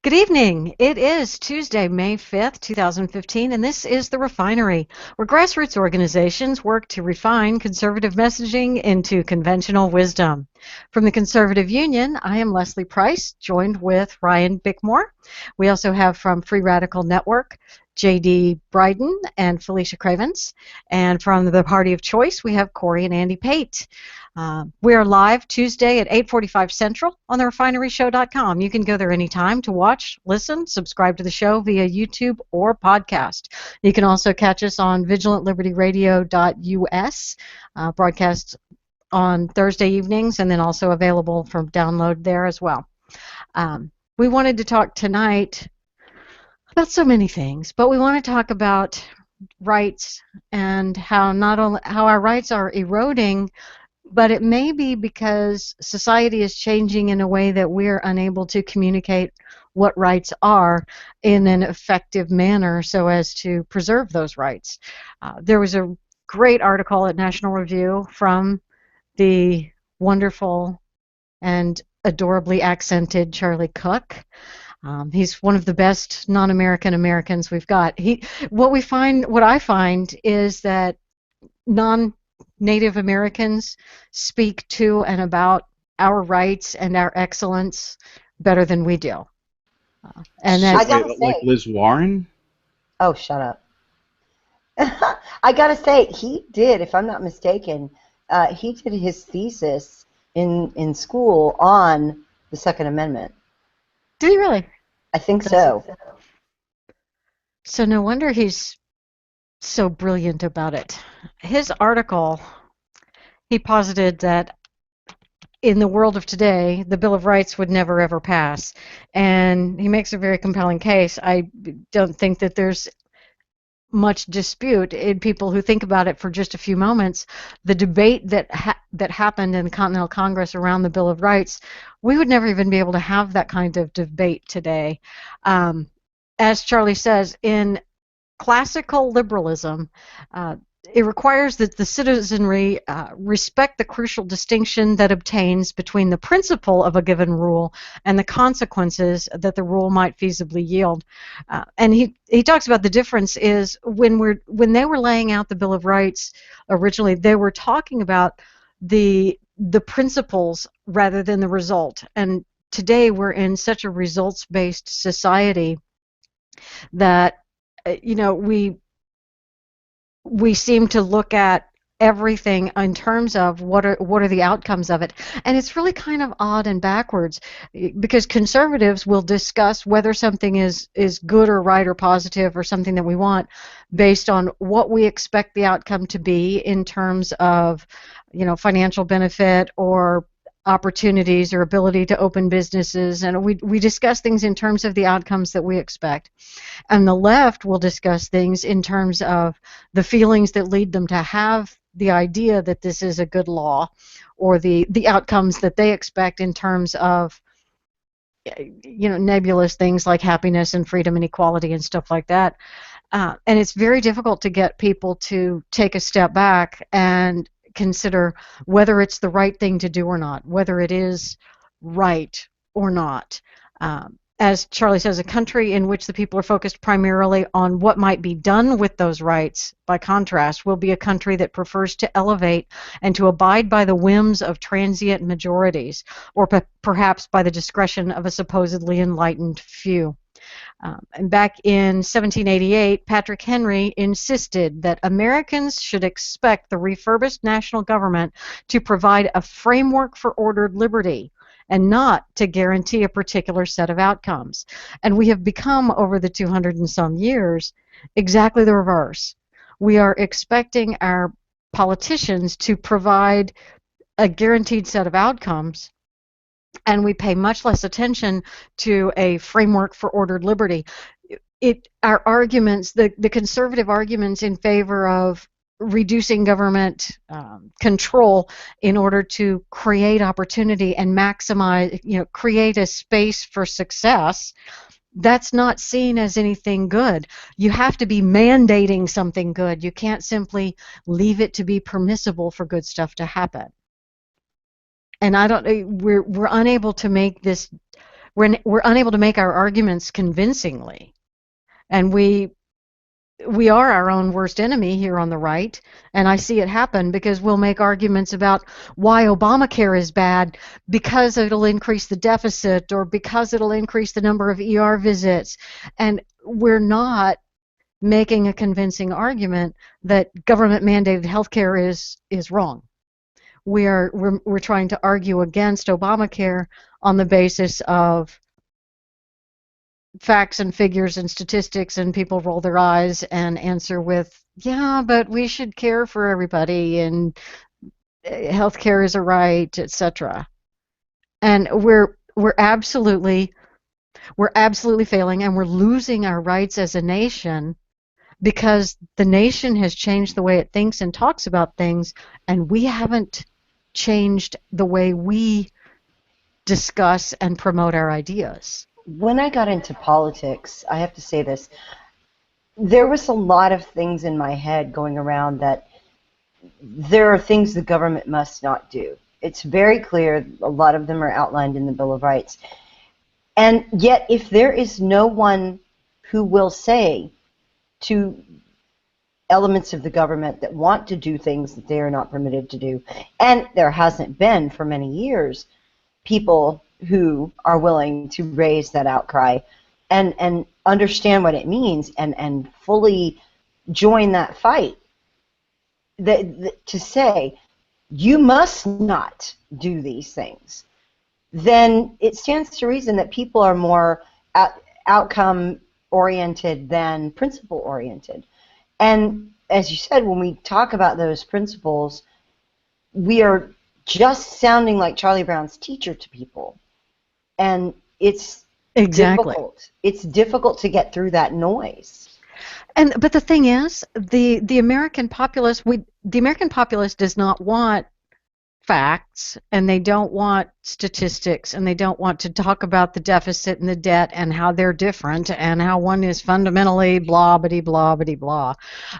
Good evening. It is Tuesday, May 5th, 2015, and this is The Refinery, where grassroots organizations work to refine conservative messaging into conventional wisdom. From the Conservative Union, I am Leslie Price, joined with Ryan Bickmore. We also have from Free Radical Network, J.D. Bryden and Felicia Cravens. And from the Party of Choice, we have Corey and Andy Pate. We are live Tuesday at 8:45 Central on the refineryshow.com. You can go there anytime to watch, listen, subscribe to the show via YouTube or podcast. You can also catch us on vigilantlibertyradio.us, broadcast on Thursday evenings, and then also available for download there as well. We wanted to talk tonight about so many things, but we want to talk about rights and how not only how our rights are eroding, but it may be because society is changing in a way that we're unable to communicate what rights are in an effective manner so as to preserve those rights. There was a great article at National Review from the wonderful and adorably accented Charlie Cook. He's one of the best non-American Americans we've got. What I find is that non-Native Americans speak to and about our rights and our excellence better than we do. And So, that I gotta like say, Liz Warren? oh, shut up. I gotta say, he did, if I'm not mistaken, he did his thesis in school on the Second Amendment. did he really? I think so. So no wonder he's so brilliant about it. His article, he posited that in the world of today, the Bill of Rights would never ever pass. And he makes a very compelling case. I don't think that there's much dispute in people who think about it for just a few moments. The debate that happened in the Continental Congress around the Bill of Rights, we would never even be able to have that kind of debate today. As Charlie says, in classical liberalism, it requires that the citizenry respect the crucial distinction that obtains between the principle of a given rule and the consequences that the rule might feasibly yield. And he talks about the difference is when they were laying out the Bill of Rights originally, they were talking about the principles rather than the result. And today we're in such a results-based society that we seem to look at everything in terms of what are the outcomes of it, and it's really kind of odd and backwards, because conservatives will discuss whether something is good or right or positive or something that we want based on what we expect the outcome to be in terms of financial benefit or opportunities or ability to open businesses, and we discuss things in terms of the outcomes that we expect. And the left will discuss things in terms of the feelings that lead them to have the idea that this is a good law, or the outcomes that they expect in terms of nebulous things like happiness and freedom and equality and stuff like that. And it's very difficult to get people to take a step back and consider whether it's the right thing to do or not, whether it is right or not. As Charlie says, a country in which the people are focused primarily on what might be done with those rights, by contrast, will be a country that prefers to elevate and to abide by the whims of transient majorities, or perhaps by the discretion of a supposedly enlightened few. And back in 1788, Patrick Henry insisted that Americans should expect the refurbished national government to provide a framework for ordered liberty, and not to guarantee a particular set of outcomes. And we have become, over the 200 and some years, exactly the reverse. We are expecting our politicians to provide a guaranteed set of outcomes, and we pay much less attention to a framework for ordered liberty. Our arguments, the conservative arguments in favor of reducing government control in order to create opportunity and maximize, create a space for success, that's not seen as anything good. You have to be mandating something good. You can't simply leave it to be permissible for good stuff to happen. And we're unable to make this we're unable to make our arguments convincingly, and we are our own worst enemy here on the right, and I see it happen because we'll make arguments about why Obamacare is bad because it'll increase the deficit or because it'll increase the number of ER visits, and we're not making a convincing argument that government mandated healthcare is wrong. We're trying to argue against Obamacare on the basis of facts and figures and statistics, and people roll their eyes and answer with, yeah, but we should care for everybody, and healthcare is a right, etc. And we're absolutely failing, and we're losing our rights as a nation because the nation has changed the way it thinks and talks about things, and we haven't changed the way we discuss and promote our ideas. When I got into politics, I have to say this, there was a lot of things in my head going around that there are things the government must not do. It's very clear, a lot of them are outlined in the Bill of Rights. And yet, if there is no one who will say to elements of the government that want to do things that they are not permitted to do, and there hasn't been for many years, people who are willing to raise that outcry and understand what it means and fully join that fight, to say, you must not do these things, then it stands to reason that people are more outcome-oriented than principle-oriented. And as you said, when we talk about those principles, we are just sounding like Charlie Brown's teacher to people. And it's Exactly. difficult. It's difficult to get through that noise. But the thing is, the American populace does not want facts, and they don't want statistics, and they don't want to talk about the deficit and the debt and how they're different and how one is fundamentally blah bitty blah bitty blah.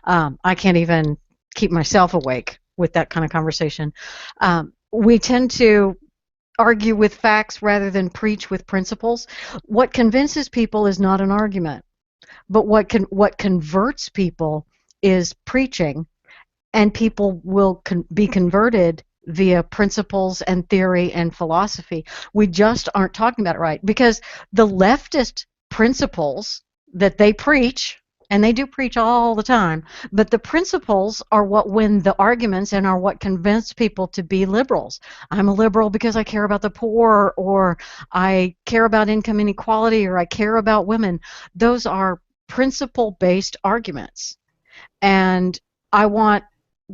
I can't even keep myself awake with that kind of conversation. We tend to argue with facts rather than preach with principles. What convinces people is not an argument, but what converts people is preaching, and people will be converted via principles and theory and philosophy. We just aren't talking about it right, because the leftist principles that they preach, and they do preach all the time, but the principles are what win the arguments and are what convince people to be liberals. I'm a liberal because I care about the poor, or I care about income inequality, or I care about women. Those are principle-based arguments. And I want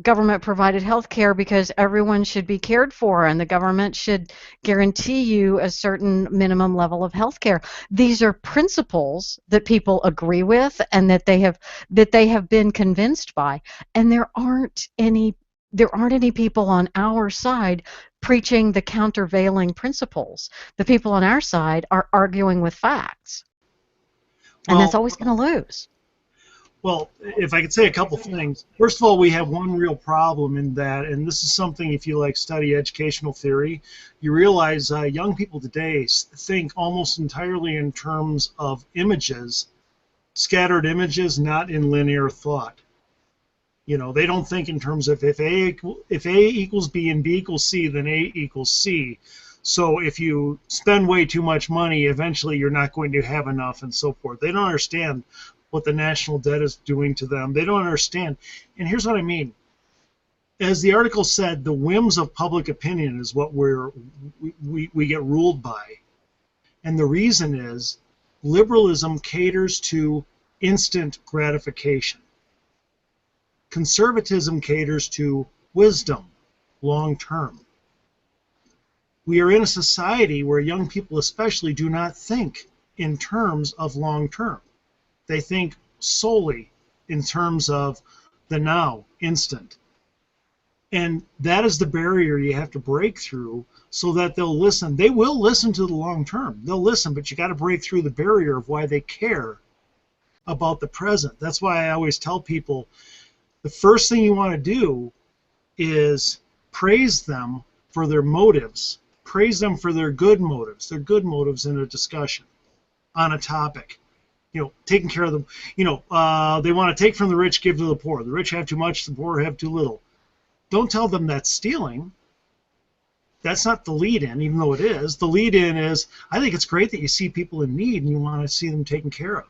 government provided health care because everyone should be cared for, and the government should guarantee you a certain minimum level of health care. These are principles that people agree with and that they have been convinced by, and there aren't any people on our side preaching the countervailing principles. The people on our side are arguing with facts, and that's Well, always going to lose. well, if I could say a couple things. First of all, we have one real problem in that, and this is something, if you like study educational theory, you realize young people today think almost entirely in terms of images, scattered images, not in linear thought. You know, they don't think in terms of if A equals B and B equals C, then A equals C. So if you spend way too much money, eventually you're not going to have enough, and so forth. They don't understand what the national debt is doing to them. They don't understand. And here's what I mean. As the article said, the whims of public opinion is what we get ruled by. And the reason is liberalism caters to instant gratification. Conservatism caters to wisdom, long term. We are in a society where young people especially do not think in terms of long term. They think solely in terms of the now, instant. And that is the barrier you have to break through so that they'll listen. They will listen to the long term. They'll listen, but you got to break through the barrier of why they care about the present. That's why I always tell people the first thing you want to do is praise them for their motives, praise them for their good motives in a discussion on a topic. Taking care of them. They want to take from the rich, give to the poor. The rich have too much, the poor have too little. Don't tell them that's stealing. That's not the lead-in, even though it is. The lead-in is, I think it's great that you see people in need and you want to see them taken care of.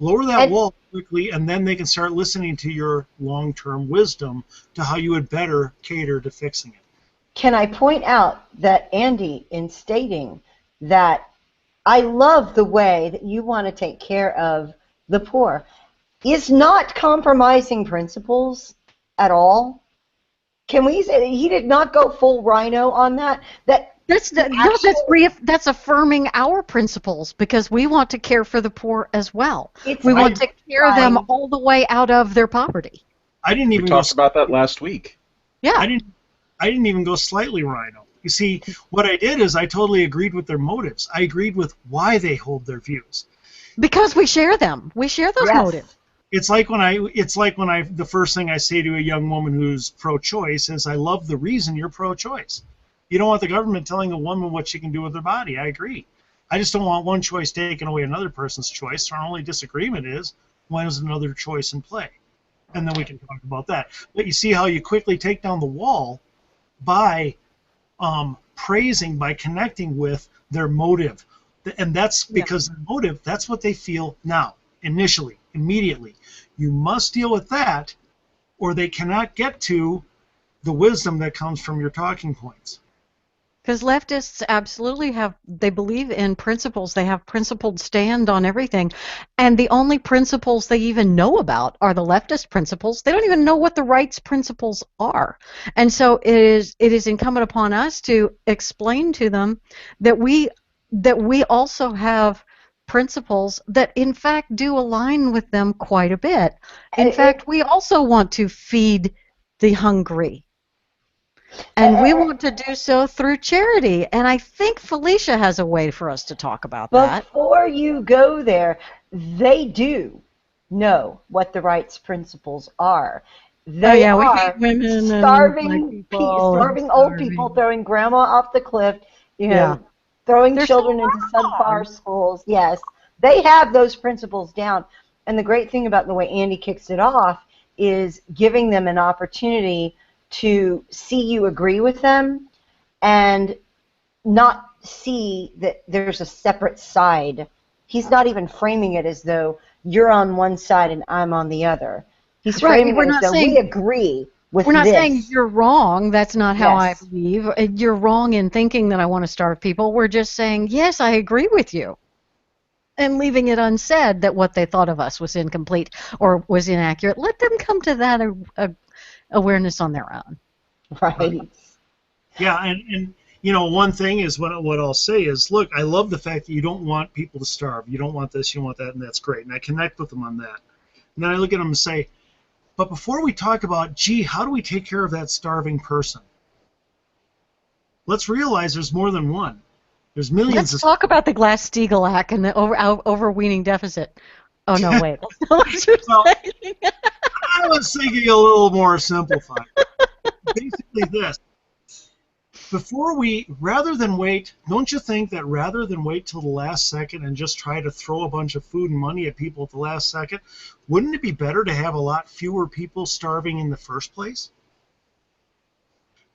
Lower that wall quickly, and then they can start listening to your long-term wisdom to how you would better cater to fixing it. Can I point out that, Andy, in stating that I love the way that you want to take care of the poor, is not compromising principles at all? Can we say that he did not go full rhino on that? That's affirming our principles, because we want to care for the poor as well. We want to care them all the way out of their poverty. We talked about that last week. Yeah. I didn't even go slightly rhino. You see, what I did is I totally agreed with their motives. I agreed with why they hold their views. Because we share them. We share those motives. It's like when the first thing I say to a young woman who's pro-choice is, I love the reason you're pro-choice. You don't want the government telling a woman what she can do with her body. I agree. I just don't want one choice taking away another person's choice. Our only disagreement is, when is another choice in play? And then we can talk about that. But you see how you quickly take down the wall by praising, by connecting with their motive. And that's because their motive, that's what they feel now, initially, immediately. You must deal with that, or they cannot get to the wisdom that comes from your talking points. Because leftists absolutely they believe in principles. They have principled stand on everything. And the only principles they even know about are the leftist principles. They don't even know what the right's principles are. And so it is incumbent upon us to explain to them that we also have principles that in fact do align with them quite a bit. In fact, we also want to feed the hungry. And we want to do so through charity. And I think Felicia has a way for us to talk about that. Before you go there, they do know what the rights principles are. They are we hate women starving old people, throwing grandma off the cliff, throwing children into subpar schools. Yes, they have those principles down. And the great thing about the way Andy kicks it off is giving them an opportunity to see you agree with them and not see that there's a separate side. He's not even framing it as though you're on one side and I'm on the other. He's framing it as though we agree with this. We're not saying you're wrong. That's not how I believe. You're wrong in thinking that I want to starve people. We're just saying, yes, I agree with you. And leaving it unsaid that what they thought of us was incomplete or was inaccurate. Let them come to that awareness on their own. Right. Yeah, and one thing is what I'll say is, look, I love the fact that you don't want people to starve. You don't want this, you don't want that, and that's great. And I connect with them on that. And then I look at them and say, but before we talk about, gee, how do we take care of that starving person? Let's realize there's more than one. There's millions. Let's talk about the Glass-Steagall Act and the overweening deficit. Oh, no, wait. I was thinking a little more simplified. Basically this. Rather than wait, don't you think that rather than wait till the last second and just try to throw a bunch of food and money at people at the last second, wouldn't it be better to have a lot fewer people starving in the first place?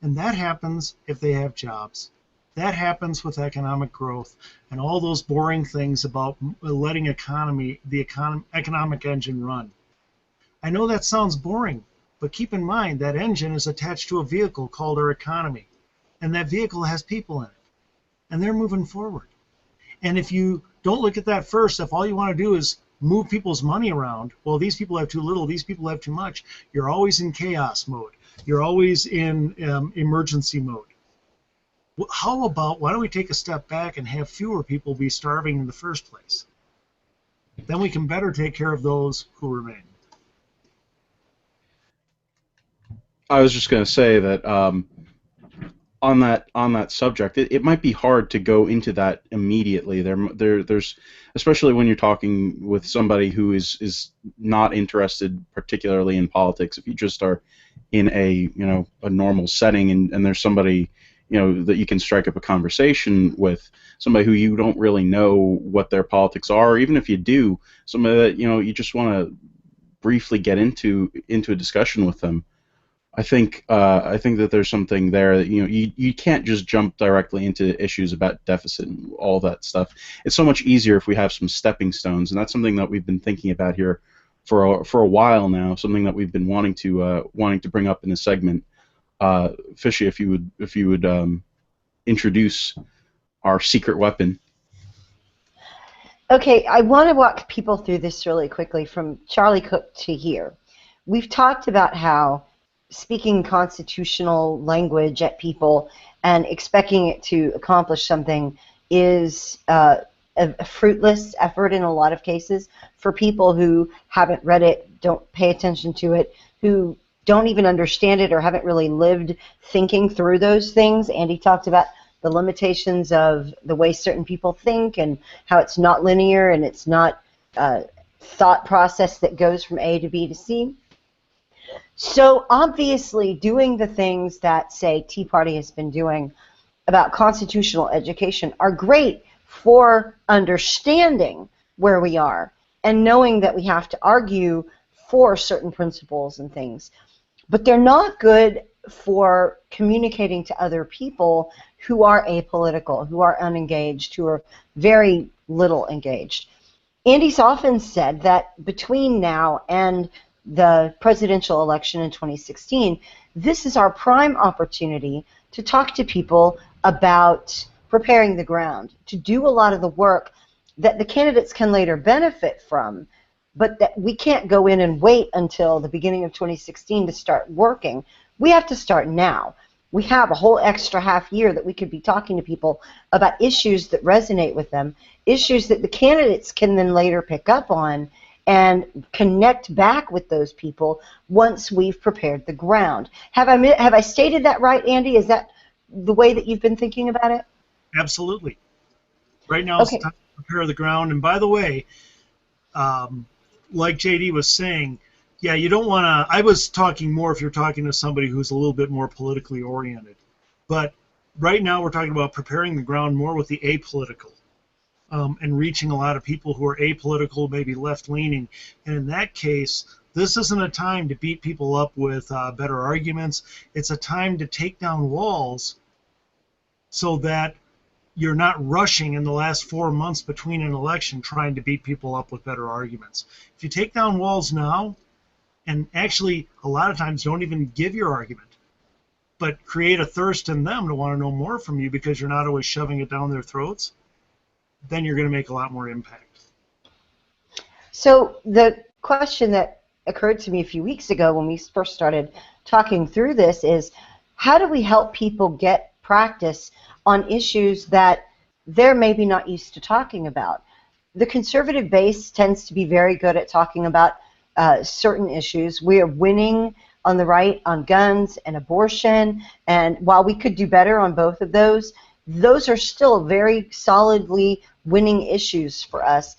And that happens if they have jobs. That happens with economic growth and all those boring things about letting the economic engine run. I know that sounds boring, but keep in mind that engine is attached to a vehicle called our economy, and that vehicle has people in it, and they're moving forward. And if you don't look at that first, if all you want to do is move people's money around, well, these people have too little, these people have too much, you're always in chaos mode. You're always in emergency mode. How about, why don't we take a step back and have fewer people be starving in the first place? Then we can better take care of those who remain. I was just going to say that on that subject, it might be hard to go into that immediately. There's especially when you're talking with somebody who is not interested particularly in politics. If you just are in a normal setting and there's somebody that you can strike up a conversation with somebody who you don't really know what their politics are, or even if you do, somebody that you just want to briefly get into a discussion with them. I think that there's something there that you can't just jump directly into issues about deficit and all that stuff. It's so much easier if we have some stepping stones, and that's something that we've been thinking about here for a while now. Something that we've been wanting to bring up in a segment. Fishy, if you would introduce our secret weapon. Okay, I want to walk people through this really quickly from Charlie Cook to here. We've talked about how speaking constitutional language at people and expecting it to accomplish something is a fruitless effort in a lot of cases for people who haven't read it, don't pay attention to it, who don't even understand it or haven't really lived thinking through those things. Andy talked about the limitations of the way certain people think and how it's not linear and it's not a thought process that goes from A to B to C. So obviously doing the things that, say, Tea Party has been doing about constitutional education are great for understanding where we are and knowing that we have to argue for certain principles and things. But they're not good for communicating to other people who are apolitical, who are unengaged, who are very little engaged. Andy's often said that between now and the presidential election in 2016, this is our prime opportunity to talk to people about preparing the ground, to do a lot of the work that the candidates can later benefit from, but that we can't go in and wait until the beginning of 2016 to start working. We have to start now. We have a whole extra half year that we could be talking to people about issues that resonate with them, issues that the candidates can then later pick up on and connect back with those people once we've prepared the ground. Have I stated that right, Andy? Is that the way that you've been thinking about it? Absolutely. Right now it's time to prepare the ground. And by the way, like JD was saying, yeah, you don't want to. I was talking more if you're talking to somebody who's a little bit more politically oriented. But right now we're talking about preparing the ground more with the apolitical and reaching a lot of people who are apolitical, maybe left-leaning. And in that case, this isn't a time to beat people up with better arguments. It's a time to take down walls so that you're not rushing in the last 4 months between an election trying to beat people up with better arguments. If you take down walls now, and actually a lot of times don't even give your argument, but create a thirst in them to want to know more from you because you're not always shoving it down their throats, then you're going to make a lot more impact. So the question that occurred to me a few weeks ago when we first started talking through this is, how do we help people get practice on issues that they're maybe not used to talking about? The conservative base tends to be very good at talking about certain issues. We are winning on the right on guns and abortion, and while we could do better on both of those are still very solidly winning issues for us.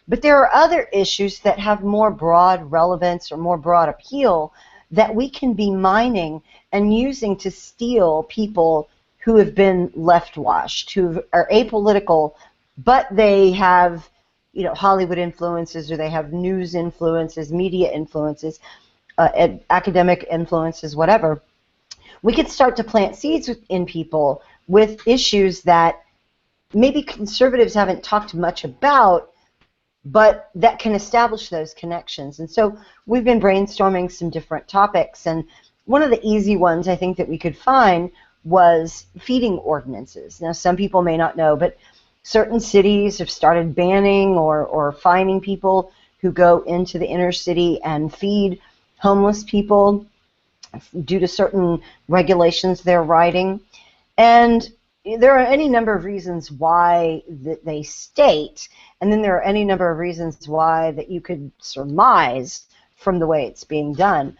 But there are other issues that have more broad relevance or more broad appeal that we can be mining and using to steal people who have been left-washed, who are apolitical, but they have Hollywood influences, or they have news influences, media influences, academic influences, whatever. We could start to plant seeds in people with issues that maybe conservatives haven't talked much about, but that can establish those connections. And so we've been brainstorming some different topics, and one of the easy ones I think that we could find was feeding ordinances. Now, some people may not know, but certain cities have started banning or fining people who go into the inner city and feed homeless people due to certain regulations they're writing. And there are any number of reasons why that they state, and then there are any number of reasons why that you could surmise from the way it's being done.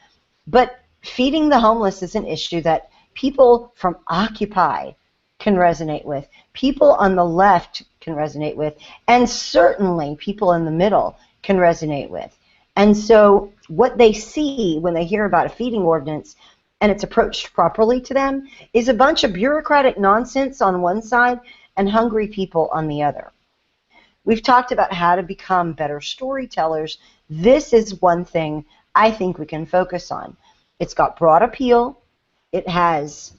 But feeding the homeless is an issue that people from Occupy can resonate with, people on the left can resonate with, and certainly people in the middle can resonate with. And so what they see when they hear about a feeding ordinance and it's approached properly to them, is a bunch of bureaucratic nonsense on one side and hungry people on the other. We've talked about how to become better storytellers. This is one thing I think we can focus on. It's got broad appeal. It has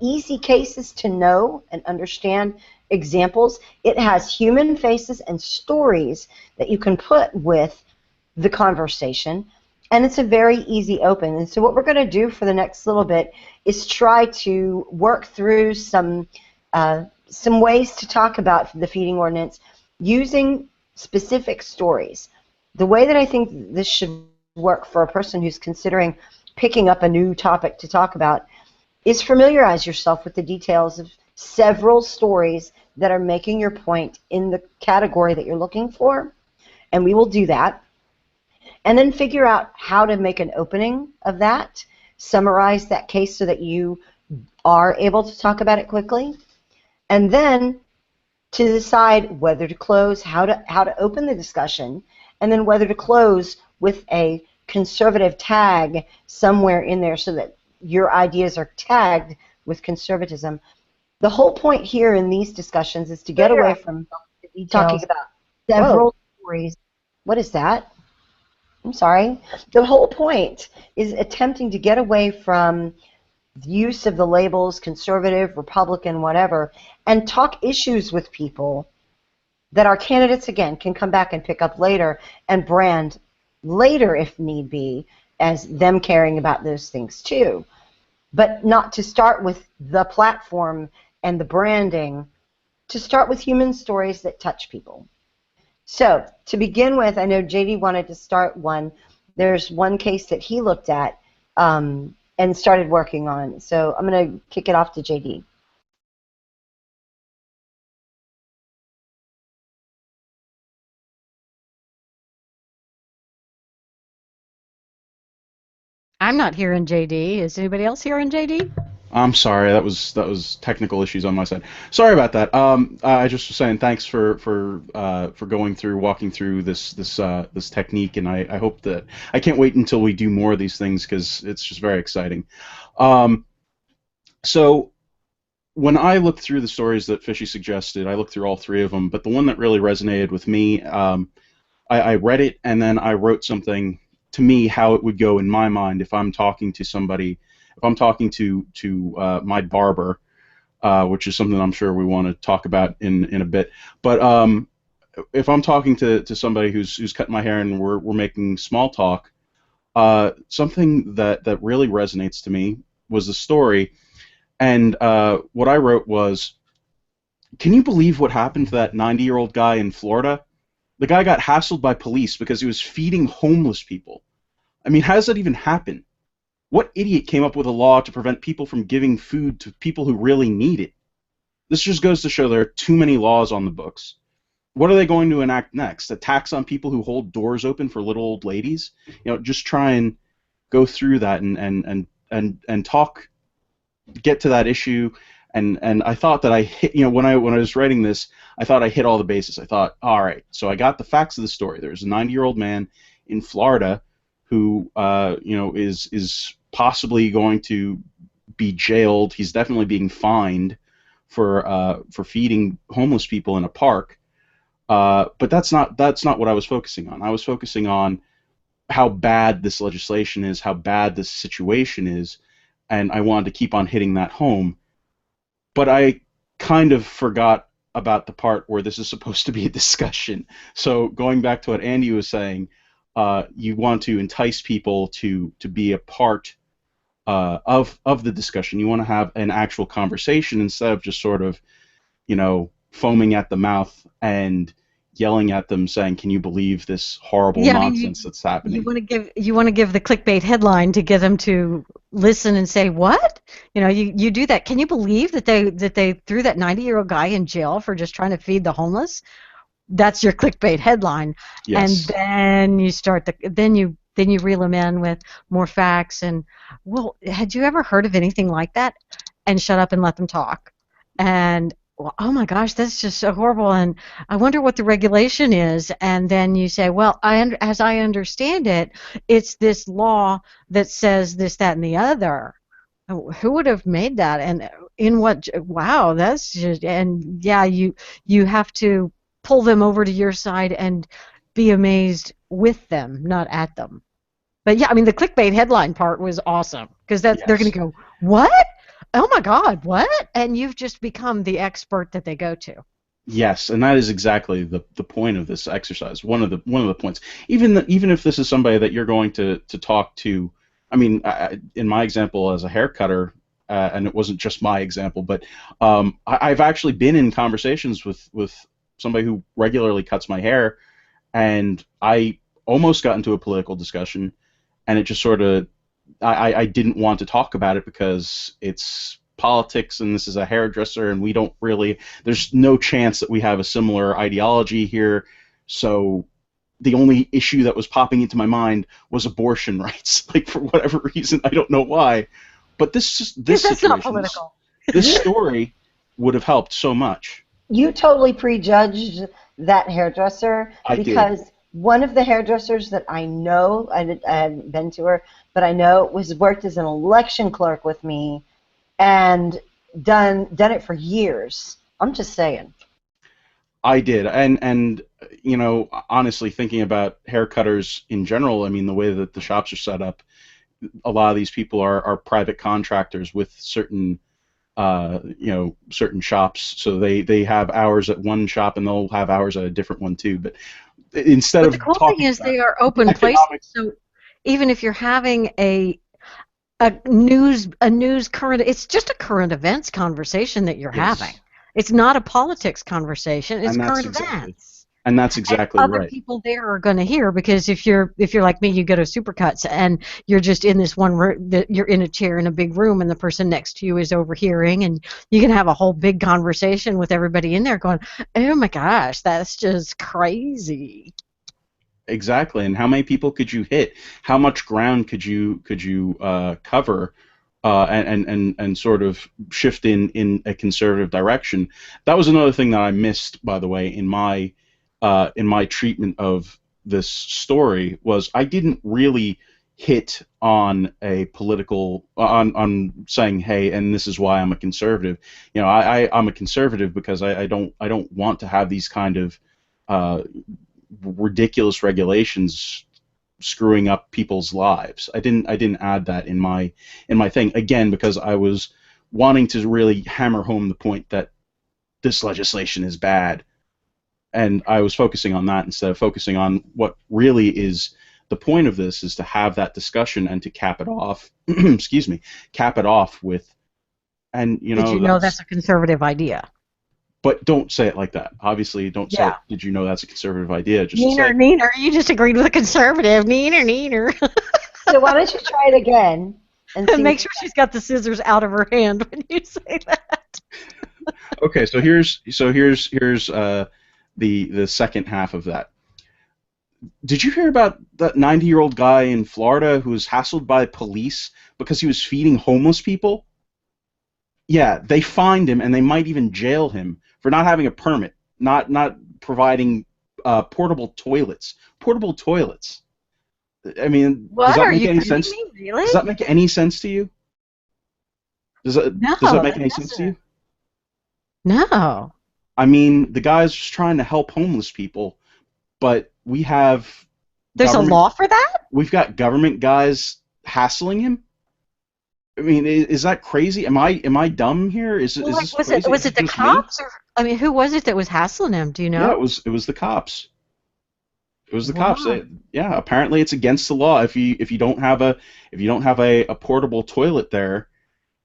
easy cases to know and understand examples. It has human faces and stories that you can put with the conversation. And it's a very easy open. And so what we're going to do for the next little bit is try to work through some ways to talk about the feeding ordinance using specific stories. The way that I think this should work for a person who's considering picking up a new topic to talk about is familiarize yourself with the details of several stories that are making your point in the category that you're looking for, and we will do that. And then figure out how to make an opening of that, summarize that case so that you are able to talk about it quickly, and then to decide whether to close, how to open the discussion, and then whether to close with a conservative tag somewhere in there so that your ideas are tagged with conservatism. The whole point here in these discussions is to get away from talking about several stories. What is that? I'm sorry. The whole point is attempting to get away from the use of the labels conservative, Republican, whatever, and talk issues with people that our candidates, again, can come back and pick up later and brand later if need be as them caring about those things too. But not to start with the platform and the branding, to start with human stories that touch people. So, to begin with, I know JD wanted to start one. There's one case that he looked at and started working on. So, I'm going to kick it off to JD. I'm not hearing JD. Is anybody else hearing JD? I'm sorry, that was technical issues on my side. Sorry about that. I just was saying thanks for walking through this technique, and I hope that I can't wait until we do more of these things because it's just very exciting. So when I looked through the stories that Fishy suggested, I looked through all three of them, but the one that really resonated with me, I read it and then I wrote something to me how it would go in my mind if I'm talking to somebody. If I'm talking to my barber, which is something I'm sure we want to talk about in a bit, but if I'm talking to somebody who's cutting my hair and we're making small talk, something that really resonates to me was the story, and what I wrote was, can you believe what happened to that 90-year-old guy in Florida? The guy got hassled by police because he was feeding homeless people. I mean, how does that even happen? What idiot came up with a law to prevent people from giving food to people who really need it? This just goes to show there are too many laws on the books. What are they going to enact next? A tax on people who hold doors open for little old ladies? You know, just try and go through that and talk, get to that issue. And I thought that I hit, when I was writing this, I thought I hit all the bases. I thought, all right, so I got the facts of the story. There's a 90-year-old man in Florida who is possibly going to be jailed. He's definitely being fined for feeding homeless people in a park. But that's not what I was focusing on. I was focusing on how bad this legislation is, how bad this situation is, and I wanted to keep on hitting that home. But I kind of forgot about the part where this is supposed to be a discussion. So going back to what Andy was saying, you want to entice people to be a part of the discussion. You want to have an actual conversation instead of just sort of, foaming at the mouth and yelling at them, saying, "Can you believe this horrible nonsense that's happening?" You want to give the clickbait headline to get them to listen and say, "What?" You do that. Can you believe that they threw that 90-year-old guy in jail for just trying to feed the homeless? That's your clickbait headline. Yes. And then you start then you reel them in with more facts and, well, had you ever heard of anything like that? And shut up and let them talk. And, well, oh my gosh, that's just so horrible, and I wonder what the regulation is. And then you say, well, as I understand it, it's this law that says this, that, and the other. Who would have made that? And in what? Wow, that's just, and yeah, you have to pull them over to your side and be amazed with them, not at them. But yeah, I mean, the clickbait headline part was awesome because that's they're going Yes. to go, what? Oh my God, what? And you've just become the expert that they go to. Yes, and that is exactly the point of this exercise. One of the points. Even if this is somebody that you're going to talk to, I mean, in my example as a hair cutter, and it wasn't just my example, but I've actually been in conversations with somebody who regularly cuts my hair, and I almost got into a political discussion, and it just sort of I didn't want to talk about it because it's politics and this is a hairdresser and we don't really there's no chance that we have a similar ideology here. So the only issue that was popping into my mind was abortion rights, like for whatever reason, I don't know why. But this Because that's not situation, political. this story would have helped so much. You totally prejudged that hairdresser I did. because one of the hairdressers that I know, I haven't been to her, but I know was worked as an election clerk with me and done it for years. I'm just saying. I did, and you know, honestly, thinking about hair cutters in general, I mean, the way that the shops are set up, a lot of these people are private contractors with certain certain shops, so they have hours at one shop and they'll have hours at a different one too. But instead But the of cool thing talking is about they are open places. economics, So even if you're having a news current, it's just a current events conversation that you're having. yes, It's not a politics conversation, it's and that's current exactly events. and that's And exactly other right. people there are going to hear because if you're like me, you go to Supercuts and you're just in this one room, you're in a chair in a big room, and the person next to you is overhearing, and you can have a whole big conversation with everybody in there going, "Oh my gosh, that's just crazy." Exactly, and how many people could you hit? How much ground could you cover, and sort of shift in a conservative direction? That was another thing that I missed, by the way, in my treatment of this story was I didn't really hit on a political on saying, hey, and this is why I'm a conservative. You know, I'm a conservative because I don't want to have these kind of uh, ridiculous regulations screwing up people's lives. I didn't add that in my thing again because I was wanting to really hammer home the point that this legislation is bad, and I was focusing on that instead of focusing on what really is the point of this is to have that discussion and to cap it off. Excuse me, cap it off with, and Did you know that's that's. a conservative idea? But don't say it like that. Obviously, don't say, Yeah. did you know that's a conservative idea? Just Neener, say, neener. You just agreed with a conservative. Neener, neener. So why don't you try it again and see Make what you sure she's got the scissors out of her hand when you say that. okay, so here's the second half of that. Did you hear about that 90-year-old guy in Florida who was hassled by police because he was feeding homeless people? Yeah, they fined him and they might even jail him for not having a permit, not providing portable toilets. Portable toilets. I mean, does What? that Are make you any kidding sense? me? Does Really? that make any sense to you? No, Does that make that any sense to doesn't. you? No. I mean, the guy's just trying to help homeless people, but There's a government law for that? we've got government guys hassling him. I mean, is that crazy? Am I dumb here? Is Well, is like, this was it crazy? was Is it it the just me? cops or I mean, who was it that was hassling him? Do you Yeah, know? it was the cops. It was the cops. Wow. Yeah, apparently it's against the law if you don't have a portable toilet there,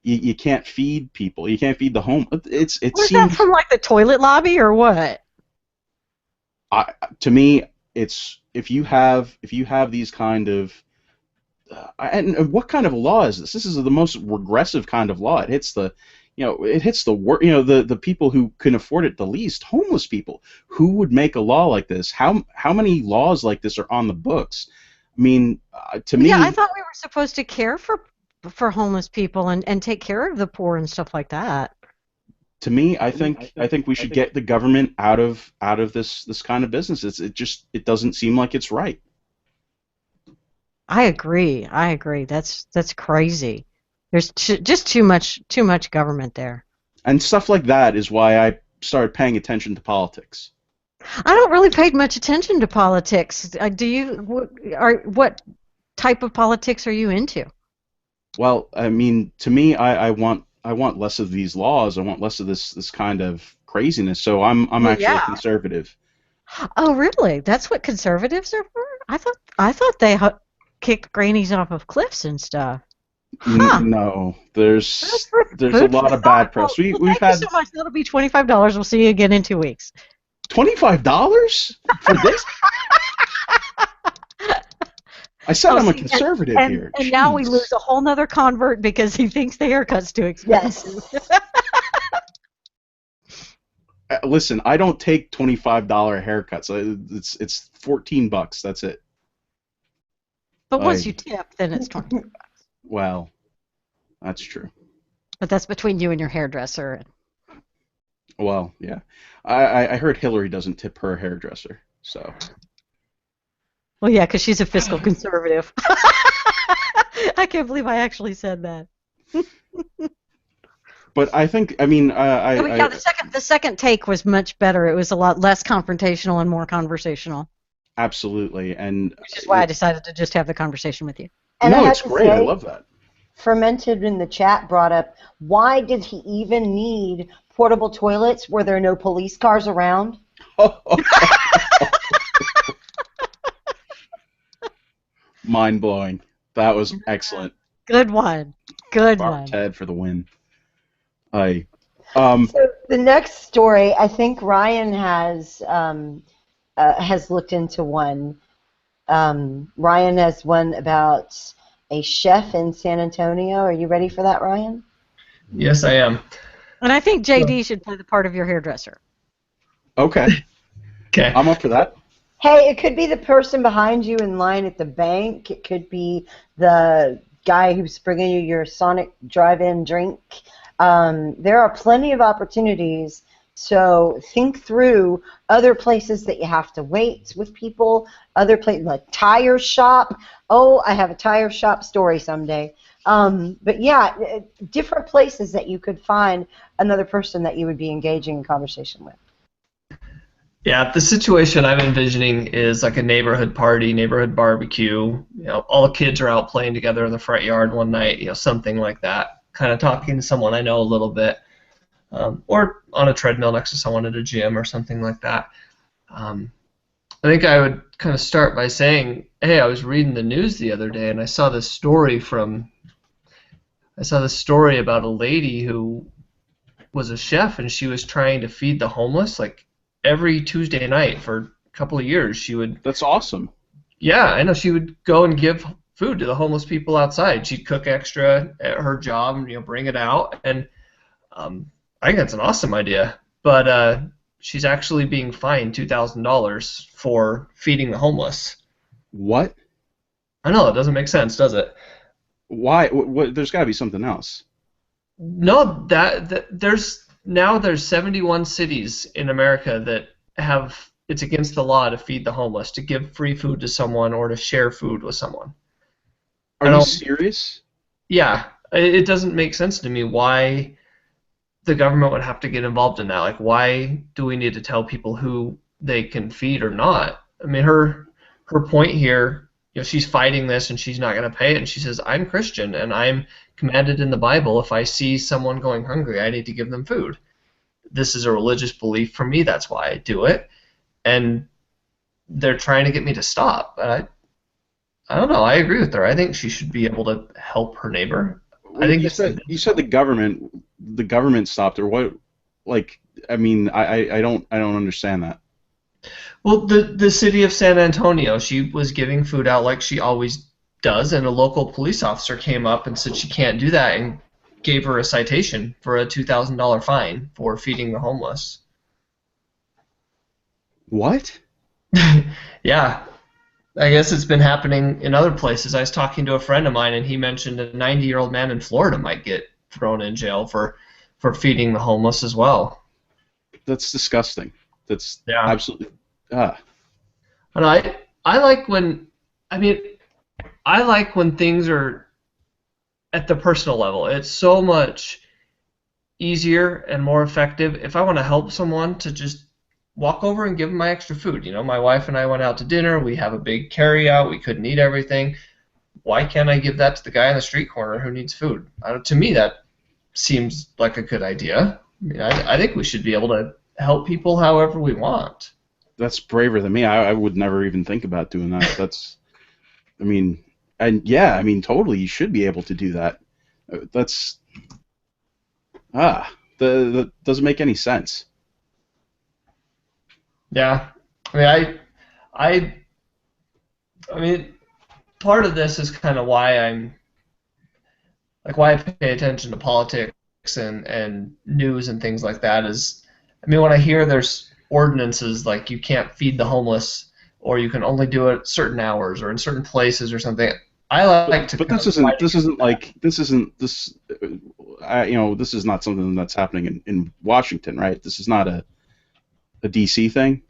you can't feed people. You can't feed the home. It Was that seems from like the toilet lobby or what? I, to me it's if you have these kind of and what kind of a law is this? This is the most regressive kind of law. It hits the people who can afford it the least, homeless people. Who would make a law like this? How many laws like this are on the books? I mean, to Well, yeah, I me, thought we were supposed to care for homeless people and take care of the poor and stuff like that. I think we should get the government out of this kind of business. It doesn't seem like it's right. I agree. I agree. That's crazy. There's just too much government there. And stuff like that is why I started paying attention to politics. I don't really pay much attention to politics. Do you? What type of politics are you into? Well, I mean, to me, I want less of these laws. I want less of this kind of craziness. So I'm Well, actually a yeah. conservative. Oh, really? That's what conservatives are for? I thought they kicked grannies off of cliffs and stuff. Huh. No, Food there's a food for lot of thought. bad Well, press. We've thank you so had much. That'll be $25. We'll see you again in 2 weeks. $25 for this. I said Oh, I'm a see, conservative and here. and now we lose Jeez. a whole nother convert because he thinks the haircut's too expensive. Yes. Listen, I don't take $25 haircuts. It's $14. That's it. But once you I tip, then it's 20. well, that's true. But that's between you and your hairdresser. Well, yeah. I heard Hillary doesn't tip her hairdresser. So Well, yeah, because she's a fiscal conservative. I can't believe I actually said that. but I think I mean Oh, yeah, the second take was much better. It was a lot less confrontational and more conversational, absolutely and which is why I decided to just have the conversation with you. And I no, have it's to great. I say, love that. Fermented in the chat brought up, why did he even need portable toilets where there are no police cars around? Mind blowing. That was excellent. Good one. Good Bar one. Ted for the win. I So the next story, I think Ryan has looked into one. Ryan has one about a chef in San Antonio. Are you ready for that, Ryan? Yes, I am. And I think JD should play the part of your hairdresser. okay. Okay. I'm up for that. Hey, it could be the person behind you in line at the bank. It could be the guy who's bringing you your Sonic drive-in drink. There are plenty of opportunities, so think through other places that you have to wait with people, other places like tire shop. Oh, I have a tire shop story someday. But yeah, different places that you could find another person that you would be engaging in conversation with. Yeah, the situation I'm envisioning is like a neighborhood party, neighborhood barbecue. You know, all the kids are out playing together in the front yard one night. You know, something like that. Kind of talking to someone I know a little bit, or on a treadmill next to someone at a gym or something like that. I think I would kind of start by saying, hey, I was reading the news the other day and I saw this story about a lady who was a chef and she was trying to feed the homeless like every Tuesday night for a couple of years. She would, That's awesome. yeah, I know, she would go and give food to the homeless people outside. She'd cook extra at her job and, you know, bring it out, and I think that's an awesome idea. But she's actually being fined $2,000 for feeding the homeless. What? I know, it doesn't make sense, does it? Why? There's got to be something else. No, there's 71 cities in America that have, it's against the law to feed the homeless, to give free food to someone or to share food with someone. Are you serious? Yeah, it doesn't make sense to me why the government would have to get involved in that. Like, why do we need to tell people who they can feed or not? I mean, her point here, you know, she's fighting this and she's not going to pay it, and she says, I'm Christian and I'm commanded in the Bible, if I see someone going hungry, I need to give them food. This is a religious belief for me, that's why I do it. And they're trying to get me to stop. But I don't know, I agree with her. I think she should be able to help her neighbor. I think you said the government stopped her. What? Like, I mean, I don't understand that. Well, the city of San Antonio, she was giving food out like she always does, and a local police officer came up and said she can't do that and gave her a citation for a $2,000 fine for feeding the homeless. What? Yeah, I guess it's been happening in other places. I was talking to a friend of mine, and he mentioned a 90-year-old man in Florida might get thrown in jail for feeding the homeless as well. That's disgusting. That's Yeah. absolutely. And I like when, I mean, I like when things are at the personal level. It's so much easier and more effective if I want to help someone to just walk over and give them my extra food. You know, my wife and I went out to dinner. We have a big carry out. We couldn't eat everything. Why can't I give that to the guy on the street corner who needs food? To me, that seems like a good idea. I mean, I think we should be able to help people however we want. That's braver than me. I would never even think about doing that. That's, I mean, and yeah, I mean, totally, you should be able to do that. That's, that doesn't make any sense. Yeah, I mean, I mean, part of this is kind of why why I pay attention to politics and news and things like that. Is, I mean, when I hear there's ordinances like you can't feed the homeless or you can only do it at certain hours or in certain places or something, I like to. But kind this of fight isn't against like this isn't this. This is not something that's happening in Washington, right? This is not a DC thing.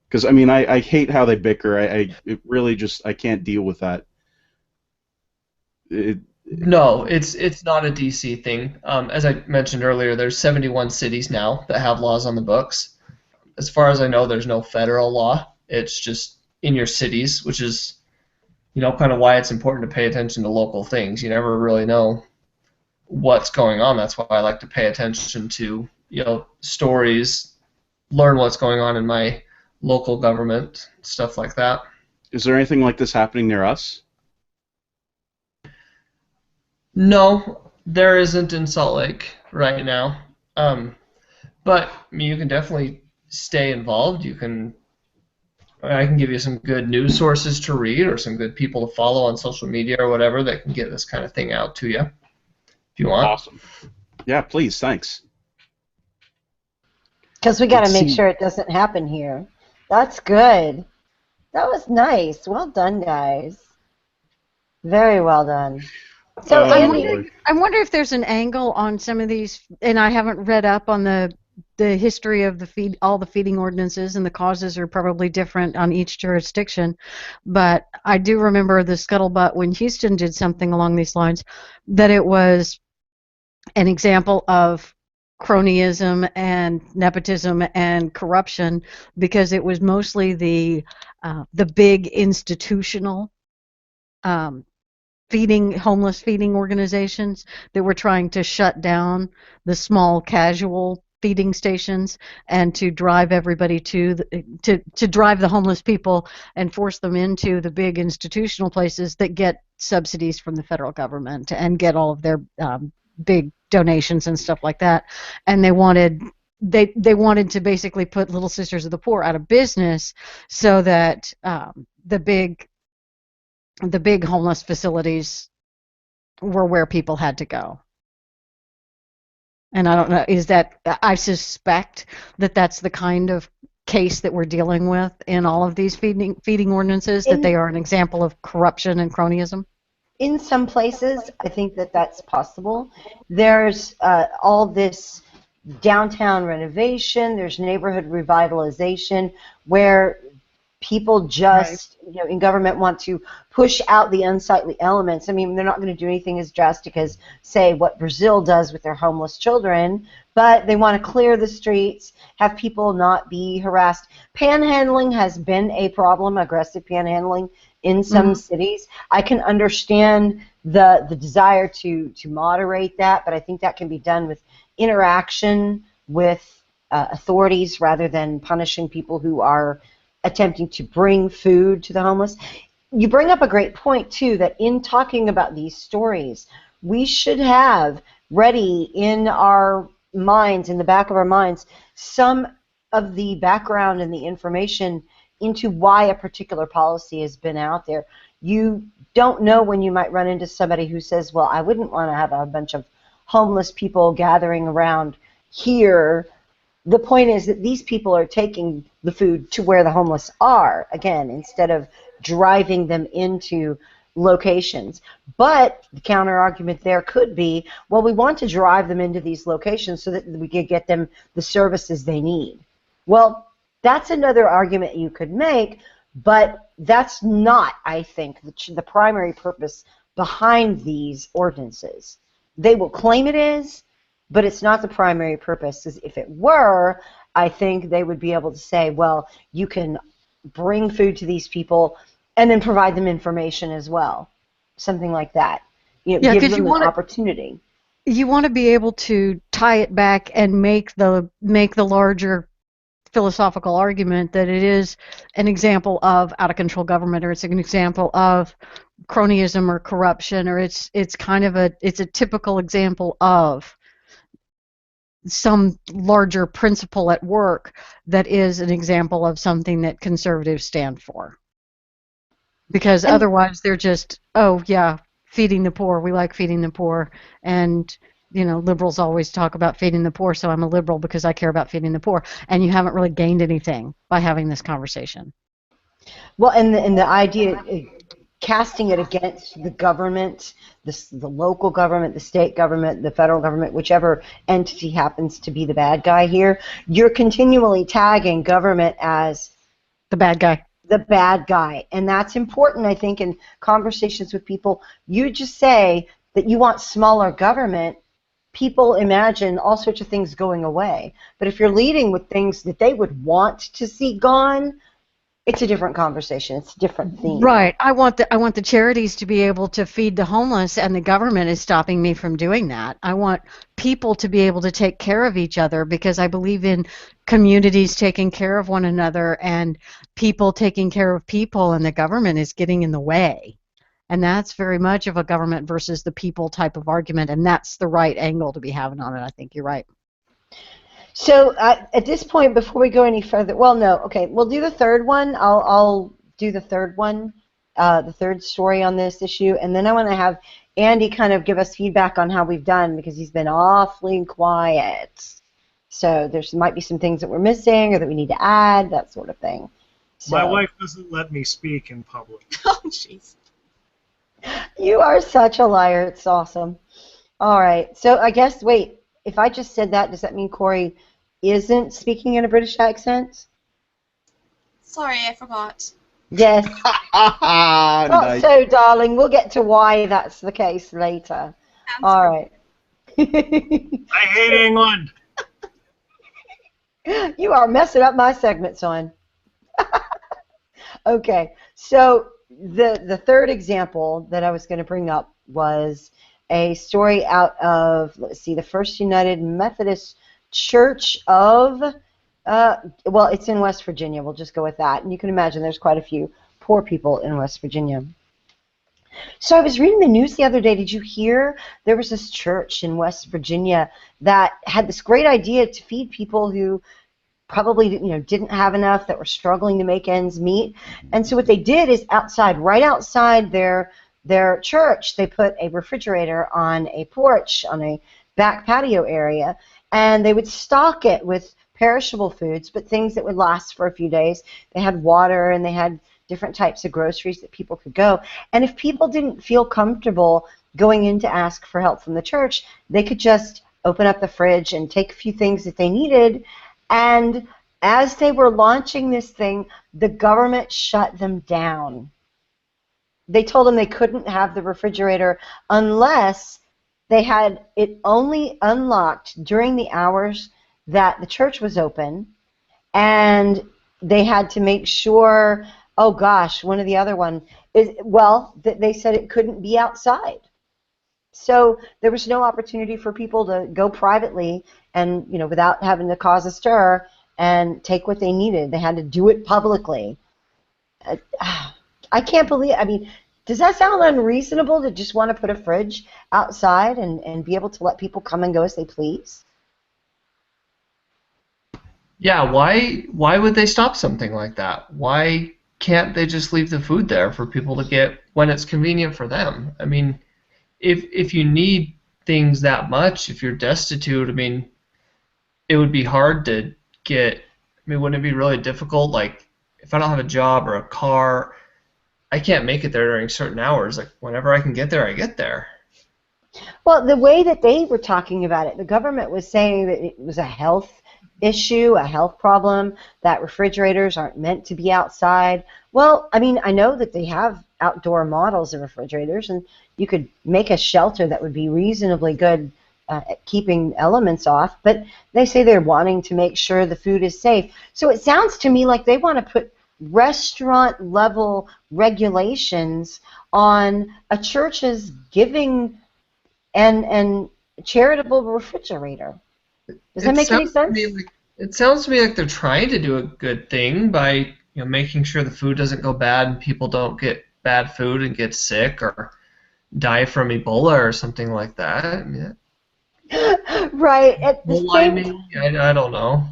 Because I mean, I hate how they bicker. It really just I can't deal with that. It, No, it's not a DC thing. As I mentioned earlier, there's 71 cities now that have laws on the books. As far as I know, there's no federal law. It's just in your cities, which is, you know, kind of why it's important to pay attention to local things. You never really know what's going on. That's why I like to pay attention to, you know, stories, learn what's going on in my local government, stuff like that. is there anything like this happening near us? No, there isn't in Salt Lake right now. But I mean, you can definitely stay involved. I can give you some good news sources to read or some good people to follow on social media or whatever that can get this kind of thing out to you if you want. Awesome. Yeah, please, thanks. Because we got to make sure it doesn't happen here. That's good. That was nice. Well done, guys. Very well done. So, Andy, I wonder if there's an angle on some of these, and I haven't read up on the history of all the feeding ordinances, and the causes are probably different on each jurisdiction. But I do remember the scuttlebutt when Houston did something along these lines, that it was an example of cronyism and nepotism and corruption, because it was mostly the big institutional homeless feeding organizations that were trying to shut down the small casual feeding stations and to drive everybody to drive the homeless people and force them into the big institutional places that get subsidies from the federal government and get all of their big donations and stuff like that. And they wanted to basically put Little Sisters of the Poor out of business, so that the big homeless facilities were where people had to go. And I don't know, I suspect that that's the kind of case that we're dealing with in all of these feeding ordinances, that they are an example of corruption and cronyism. In some places, I think that that's possible. There's all this downtown renovation, there's neighborhood revitalization, where people just, you know, in government want to push out the unsightly elements. I mean, they're not going to do anything as drastic as, say, what Brazil does with their homeless children, but they want to clear the streets, have people not be harassed. Panhandling has been a problem, aggressive panhandling in some cities. I can understand the desire to moderate that, but I think that can be done with interaction with authorities rather than punishing people who are attempting to bring food to the homeless. You bring up a great point, too, that in talking about these stories, we should have ready in our minds, in the back of our minds, some of the background and the information into why a particular policy has been out there. You don't know when you might run into somebody who says, well, I wouldn't want to have a bunch of homeless people gathering around here. The point is that these people are taking the food to where the homeless are, again, instead of driving them into locations. But the counter argument there could be, well, we want to drive them into these locations so that we can get them the services they need. Well, that's another argument you could make, but that's not, I think, the primary purpose behind these ordinances. They will claim it is, but it's not the primary purpose. Because if it were, I think they would be able to say, well, you can bring food to these people and then provide them information as well, something like that. You know, Yeah, give because them an opportunity. you want to be able to tie it back and make the larger philosophical argument that it is an example of out of control government, or it's an example of cronyism or corruption, or it's a typical example of some larger principle at work that is an example of something that conservatives stand for. Because And otherwise they're just, oh yeah, feeding the poor, we like feeding the poor, and liberals always talk about feeding the poor, so I'm a liberal because I care about feeding the poor, and you haven't really gained anything by having this conversation. well, and the idea, casting it against the government, the local government, the state government, the federal government, whichever entity happens to be the bad guy here, you're continually tagging government as The bad guy. the bad guy. And that's important, I think, in conversations with people. You just say that you want smaller government, people imagine all sorts of things going away. But if you're leading with things that they would want to see gone, it's a different conversation. It's a different theme. Right. I want the charities to be able to feed the homeless, and the government is stopping me from doing that. I want people to be able to take care of each other, because I believe in communities taking care of one another and people taking care of people, and the government is getting in the way. And that's very much of a government versus the people type of argument, and that's the right angle to be having on it. I think you're right. So at this point, before we go any further, well, no, okay, we'll do the third one. I'll do the third one, the third story on this issue, and then I want to have Andy kind of give us feedback on how we've done, because he's been awfully quiet. So there might be some things that we're missing or that we need to add, that sort of thing. So, My wife doesn't let me speak in public. Oh, jeez. you are such a liar. It's awesome. All right. So I guess, wait, if I just said that, does that mean Corey isn't speaking in a British accent? Sorry, I forgot. Yes. Not Nice. so, darling. We'll get to why that's the case later. Sounds All good. right. I hate England. You are messing up my segment, son. Okay. So the third example that I was going to bring up was a story out of, let's see, the First United Methodist Church of, well, it's in West Virginia. We'll just go with that. And you can imagine there's quite a few poor people in West Virginia. So I was reading the news the other day. Did you hear there was this church in West Virginia that had this great idea to feed people who probably didn't have enough, that were struggling to make ends meet? And so what they did is right outside their church, they put a refrigerator on a porch, on a back patio area, and they would stock it with perishable foods, but things that would last for a few days. They had water, and they had different types of groceries that people could go. And if people didn't feel comfortable going in to ask for help from the church, they could just open up the fridge and take a few things that they needed. And as they were launching this thing, the government shut them down. They told them they couldn't have the refrigerator unless they had it only unlocked during the hours that the church was open, and they had to make sure, oh gosh, one of the other one is, well, they said it couldn't be outside. So there was no opportunity for people to go privately and, without having to cause a stir and take what they needed. They had to do it publicly. I can't believe, does that sound unreasonable to just want to put a fridge outside and be able to let people come and go as they please? Yeah, why would they stop something like that? Why can't they just leave the food there for people to get when it's convenient for them? I mean, if you need things that much, if you're destitute, it would be hard to get. Wouldn't it be really difficult? Like, if I don't have a job or a car, I can't make it there during certain hours. Like, whenever I can get there, I get there. Well, the way that they were talking about it, the government was saying that it was a health issue, a health problem, that refrigerators aren't meant to be outside. Well, I mean, I know that they have outdoor models of refrigerators, and you could make a shelter that would be reasonably good at keeping elements off, but they say they're wanting to make sure the food is safe. So it sounds to me like they want to put restaurant level regulations on a church's giving and charitable refrigerator. Does that make any sense? It sounds to me like they're trying to do a good thing by making sure the food doesn't go bad and people don't get bad food and get sick or die from Ebola or something like that. I mean, Right. At the Ebola, same I don't know.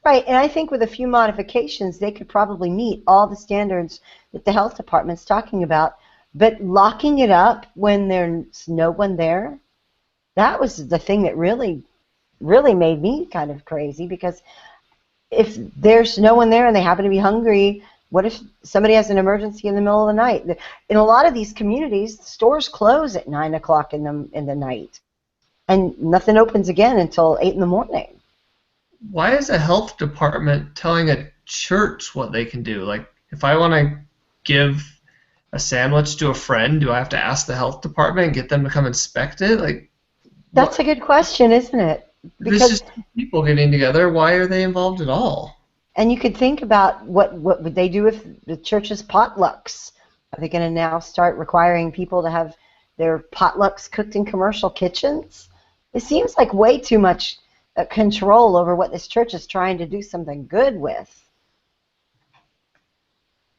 Right, and I think with a few modifications, they could probably meet all the standards that the health department's talking about. But locking it up when there's no one there, that was the thing that really, really made me kind of crazy, because if there's no one there and they happen to be hungry, what if somebody has an emergency in the middle of the night? In a lot of these communities, stores close at 9 o'clock in the night, and nothing opens again until 8 in the morning. Why is a health department telling a church what they can do? Like, if I want to give a sandwich to a friend, do I have to ask the health department and get them to come inspect it? Like, That's a good question, isn't it? Because it's just people getting together. Why are they involved at all? And you could think about what would they do if the church's potlucks? Are they going to now start requiring people to have their potlucks cooked in commercial kitchens? It seems like way too much control over what this church is trying to do something good with.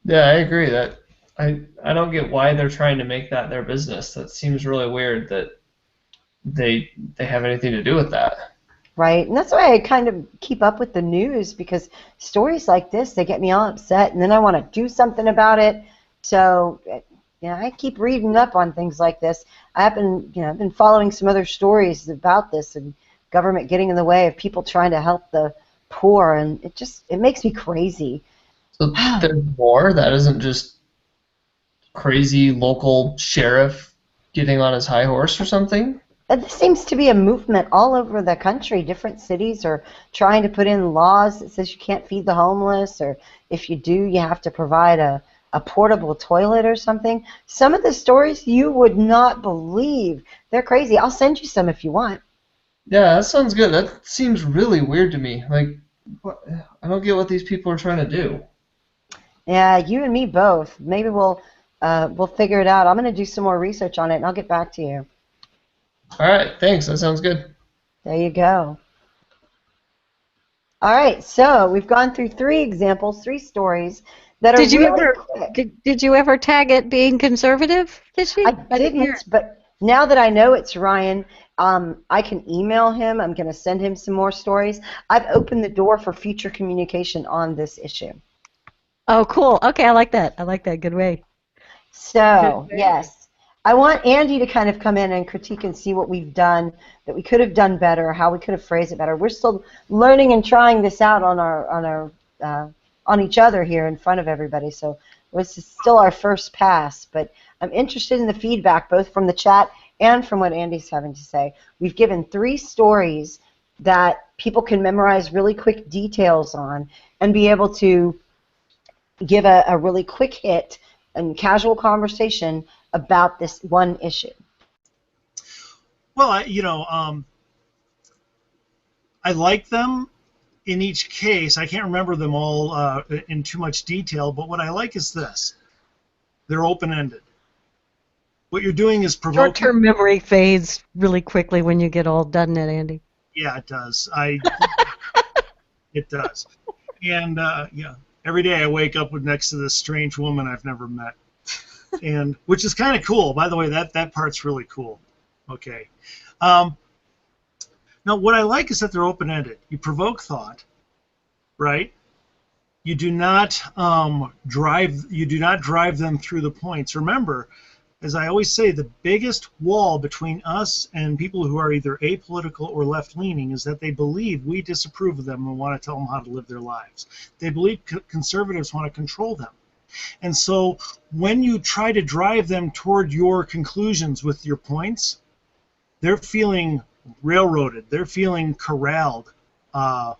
Yeah, I agree. That I don't get why they're trying to make that their business. That seems really weird that they have anything to do with that. Right, and that's why I kind of keep up with the news, because stories like this, they get me all upset, and then I want to do something about it. So, I keep reading up on things like this. I've been following some other stories about this and government getting in the way of people trying to help the poor, and it makes me crazy. So there's more. That isn't just crazy local sheriff getting on his high horse or something. This seems to be a movement all over the country. Different cities are trying to put in laws that says you can't feed the homeless, or if you do, you have to provide a portable toilet or something. Some of the stories you would not believe. They're crazy. I'll send you some if you want. Yeah, that sounds good. That seems really weird to me. Like, I don't get what these people are trying to do. Yeah, you and me both. Maybe we'll figure it out. I'm going to do some more research on it, and I'll get back to you. All right, thanks. That sounds good. There you go. All right, so we've gone through 3 examples, 3 stories that are really quick. Did you ever tag it being conservative? Did she? I didn't, but now that I know it's Ryan, I can email him. I'm going to send him some more stories. I've opened the door for future communication on this issue. Oh, cool. Okay, I like that. I like that. Good way. So, yes. I want Andy to kind of come in and critique and see what we've done, that we could have done better, how we could have phrased it better. We're still learning and trying this out on each other here in front of everybody, so this is still our first pass. But I'm interested in the feedback, both from the chat and from what Andy's having to say. We've given 3 stories that people can memorize really quick details on and be able to give a really quick hit and casual conversation about this one issue. Well, I like them in each case. I can't remember them all in too much detail, but what I like is this. They're open-ended. What you're doing is provoking... Short-term memory fades really quickly when you get old, doesn't it, Andy? Yeah, it does. It does. And, every day I wake up next to this strange woman I've never met. And which is kind of cool. By the way, that part's really cool. Okay. Now, what I like is that they're open-ended. You provoke thought, right? You do not drive them through the points. Remember, as I always say, the biggest wall between us and people who are either apolitical or left-leaning is that they believe we disapprove of them and want to tell them how to live their lives. They believe conservatives want to control them. And so when you try to drive them toward your conclusions with your points, they're feeling railroaded. They're feeling corralled.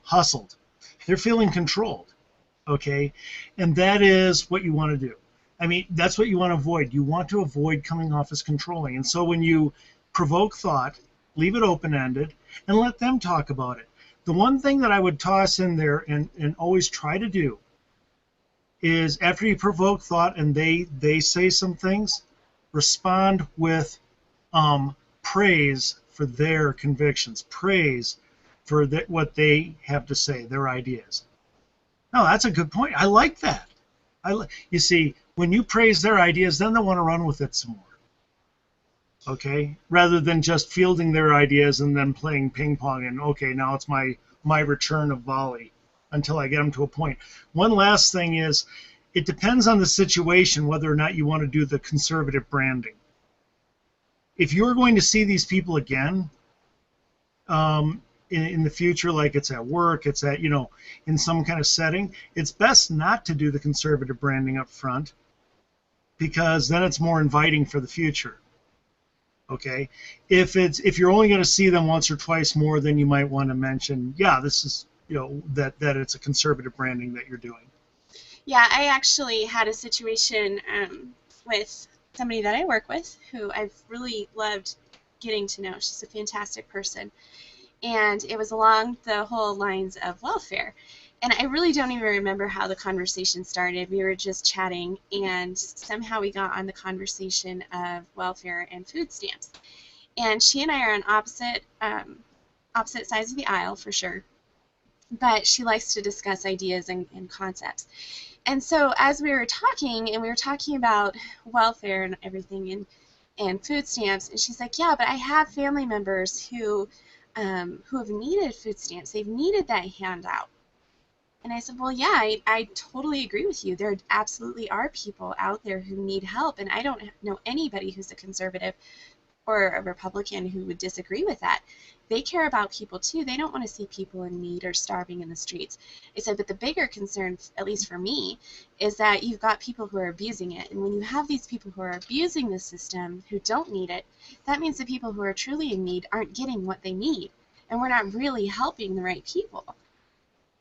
hustled. They're feeling controlled. Okay, and that is what you want to do. I mean, that's what you want to avoid. You want to avoid coming off as controlling. And so when you provoke thought, leave it open-ended and let them talk about it. The one thing that I would toss in there and always try to do is after you provoke thought and they say some things, respond with praise for their convictions, praise for what they have to say, their ideas. No, that's a good point. I like that. You see, when you praise their ideas, then they want to run with it some more. Okay, rather than just fielding their ideas and then playing ping pong and okay, now it's my return of volley until I get them to a point. One last thing is, it depends on the situation whether or not you want to do the conservative branding. If you're going to see these people again in the future, like it's at work, it's at, in some kind of setting, it's best not to do the conservative branding up front because then it's more inviting for the future. Okay, if you're only going to see them once or twice more, then you might want to mention, yeah, this is that it's a conservative branding that you're doing. Yeah, I actually had a situation with somebody that I work with who I've really loved getting to know. She's a fantastic person, and it was along the whole lines of welfare. And I really don't even remember how the conversation started. We were just chatting, and somehow we got on the conversation of welfare and food stamps. And she and I are on opposite sides of the aisle for sure, but she likes to discuss ideas and concepts. And so as we were talking, and we were talking about welfare and everything and food stamps, and she's like, yeah, but I have family members who have needed food stamps. They've needed that handout. And I said, well, yeah, I totally agree with you. There absolutely are people out there who need help, and I don't know anybody who's a conservative or a Republican who would disagree with that. They care about people too. They don't want to see people in need or starving in the streets. I said, but the bigger concern, at least for me, is that you've got people who are abusing it. And when you have these people who are abusing the system who don't need it, that means the people who are truly in need aren't getting what they need. And we're not really helping the right people.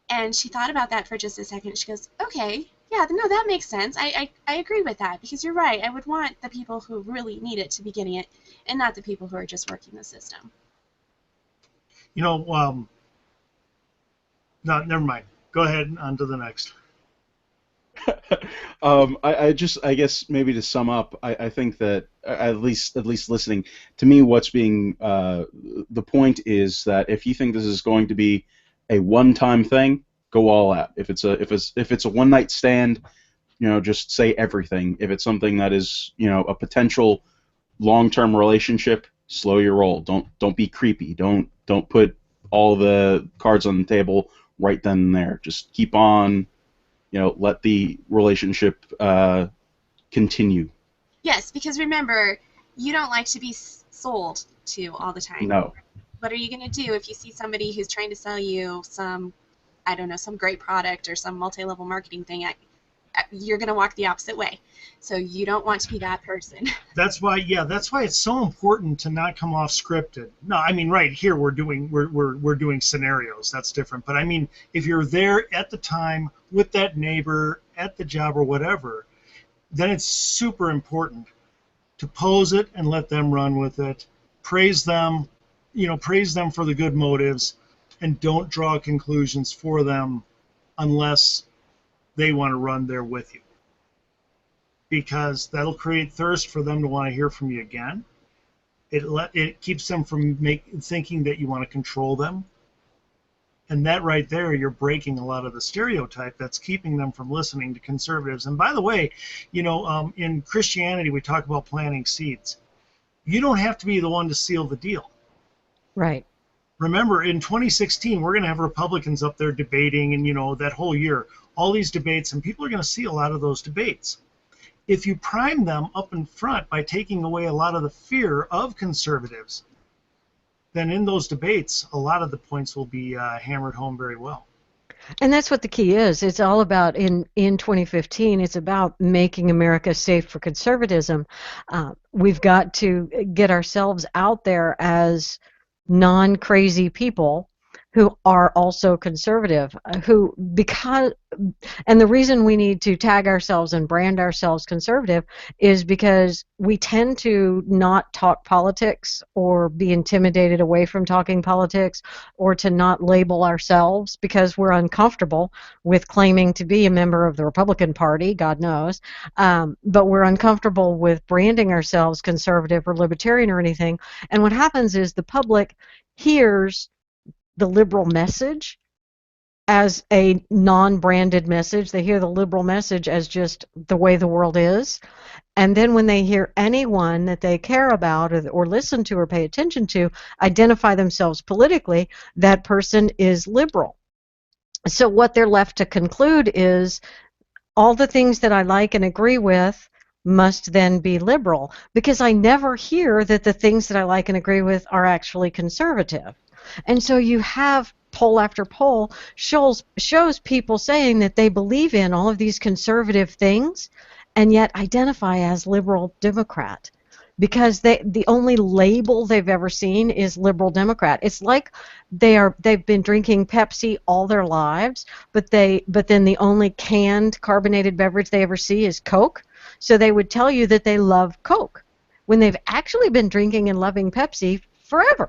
And she thought about that for just a second. She goes, okay, yeah, no, that makes sense. I agree with that because you're right. I would want the people who really need it to be getting it and not the people who are just working the system. No, never mind. Go ahead and on to the next. I guess maybe to sum up, I think that at least listening to me, what's being the point is that if you think this is going to be a one-time thing, go all out. If it's a one-night stand, just say everything. If it's something that is a potential long-term relationship, slow your roll. Don't be creepy. Don't put all the cards on the table right then and there. Just keep on. Let the relationship continue. Yes, because remember, you don't like to be sold to all the time. No. What are you going to do if you see somebody who's trying to sell you some great product or some multi-level marketing thing? You're going to walk the opposite way. So you don't want to be that person. That's why it's so important to not come off scripted. No, I mean, right here we're doing scenarios. That's different. But I mean, if you're there at the time with that neighbor at the job or whatever, then it's super important to pose it and let them run with it. Praise them for the good motives, and don't draw conclusions for them unless they want to run there with you. Because that'll create thirst for them to want to hear from you again. It keeps them from thinking that you want to control them. And that right there, you're breaking a lot of the stereotype that's keeping them from listening to conservatives. And by the way, in Christianity, we talk about planting seeds. You don't have to be the one to seal the deal. Right. Remember, in 2016, we're going to have Republicans up there debating, and that whole year, all these debates, and people are going to see a lot of those debates. If you prime them up in front by taking away a lot of the fear of conservatives, then in those debates, a lot of the points will be hammered home very well. And that's what the key is. It's all about, in 2015, it's about making America safe for conservatism. We've got to get ourselves out there as non-crazy people who are also conservative, and the reason we need to tag ourselves and brand ourselves conservative is because we tend to not talk politics or be intimidated away from talking politics or to not label ourselves because we're uncomfortable with claiming to be a member of the Republican Party, God knows, but we're uncomfortable with branding ourselves conservative or libertarian or anything. And what happens is the public hears the liberal message as a non-branded message. They hear the liberal message as just the way the world is. And then when they hear anyone that they care about or listen to or pay attention to identify themselves politically, that person is liberal. So what they're left to conclude is all the things that I like and agree with must then be liberal, because I never hear that the things that I like and agree with are actually conservative. And so you have poll after poll shows people saying that they believe in all of these conservative things and yet identify as liberal Democrat because the only label they've ever seen is liberal Democrat. It's like they've been drinking Pepsi all their lives, but then the only canned carbonated beverage they ever see is Coke. So they would tell you that they love Coke when they've actually been drinking and loving Pepsi forever.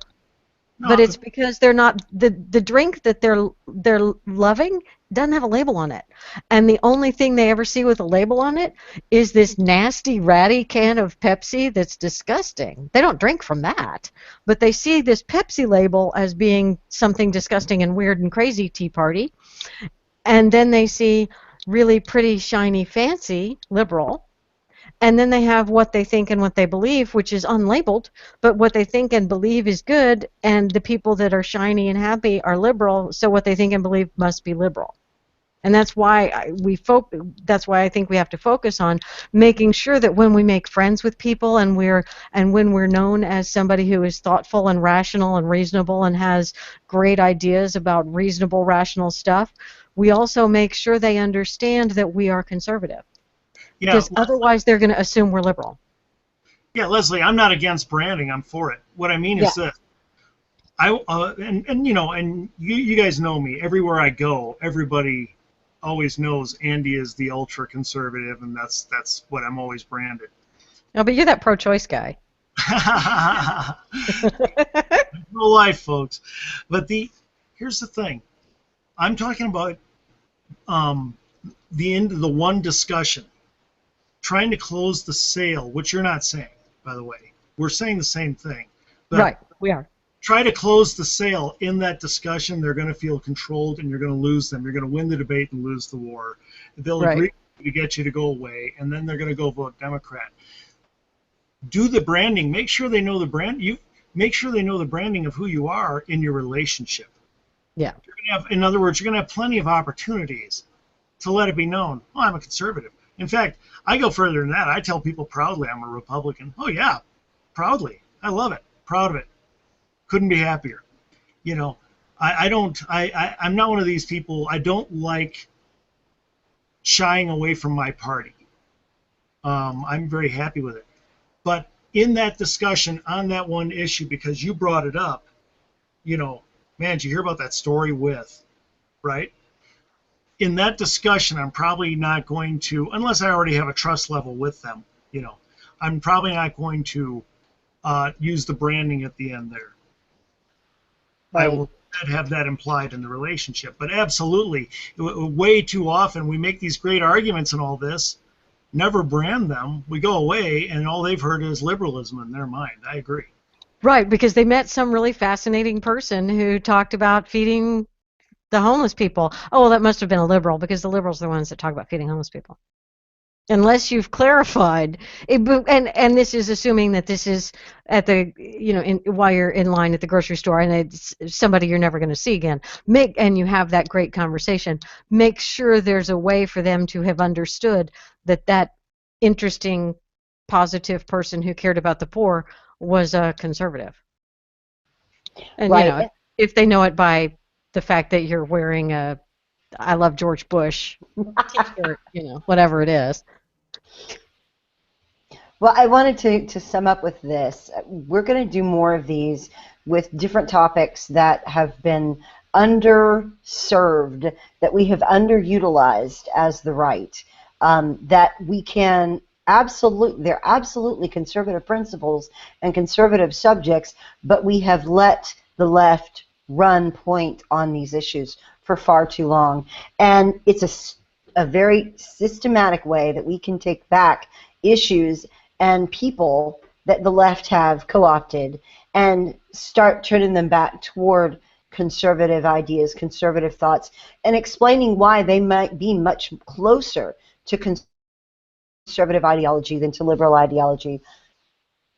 But No, it's because they're not the drink that they're loving doesn't have a label on it, and the only thing they ever see with a label on it is this nasty, ratty can of Pepsi that's disgusting. They don't drink from that, but they see this Pepsi label as being something disgusting and weird and crazy, Tea Party, and then they see really pretty, shiny, fancy liberal. And then they have what they think and what they believe, which is unlabeled, but what they think and believe is good, and the people that are shiny and happy are liberal, so what they think and believe must be liberal. And that's why that's why I think we have to focus on making sure that when we make friends with people and when we're known as somebody who is thoughtful and rational and reasonable and has great ideas about reasonable, rational stuff, we also make sure they understand that we are conservative. yeah, Because otherwise they're going to assume we're liberal. yeah, Leslie, I'm not against branding. I'm for it. What I mean Yeah. is this. And you know, and you guys know me. Everywhere I go, everybody always knows Andy is the ultra conservative, and that's what I'm always branded. No, but you're that pro-choice guy. Real life, folks. But here's the thing. I'm talking about the end of the one discussion, trying to close the sale, which you're not saying, by the way. We're saying the same thing. But Right, we are. try to close the sale in that discussion. They're going to feel controlled, and you're going to lose them. You're going to win the debate and lose the war. They'll agree to get you to go away, and then they're going to go vote Democrat. Do the branding. Make sure they know the brand. Make sure they know the branding of who you are in your relationship. Yeah. You're going to have, in other words, you're going to have plenty of opportunities to let it be known. Oh, I'm a conservative. In fact, I go further than that. I tell people proudly I'm a Republican. Oh yeah, proudly. I love it. Proud of it. Couldn't be happier. You know, I'm not one of these people. I don't like shying away from my party. I'm very happy with it. But in that discussion on that one issue, because you brought it up, you know, man, did you hear about that story with, right? In that discussion, I'm probably not going to, unless I already have a trust level with them, you know, I'm probably not going to use the branding at the end there. Right. I will have that implied in the relationship. But absolutely, way too often we make these great arguments and all this, never brand them. We go away, and all they've heard is liberalism in their mind. I agree. Right, because they met some really fascinating person who talked about feeding the homeless people. Oh, well, that must have been a liberal, because the liberals are the ones that talk about feeding homeless people. Unless you've clarified, and this is assuming that this is at the, you know, while you're in line at the grocery store and it's somebody you're never going to see again, and you have that great conversation, make sure there's a way for them to have understood that interesting, positive person who cared about the poor was a conservative. And, Right. you know, if they know it by the fact that you're wearing a I love George Bush t-shirt, you know, whatever it is. Well, I wanted to sum up with this. We're going to do more of these with different topics that have been underserved, that we have underutilized as the right, that we can they're absolutely conservative principles and conservative subjects, but we have let the left run point on these issues for far too long. And it's a very systematic way that we can take back issues and people that the left have co-opted and start turning them back toward conservative ideas, conservative thoughts, and explaining why they might be much closer to conservative ideology than to liberal ideology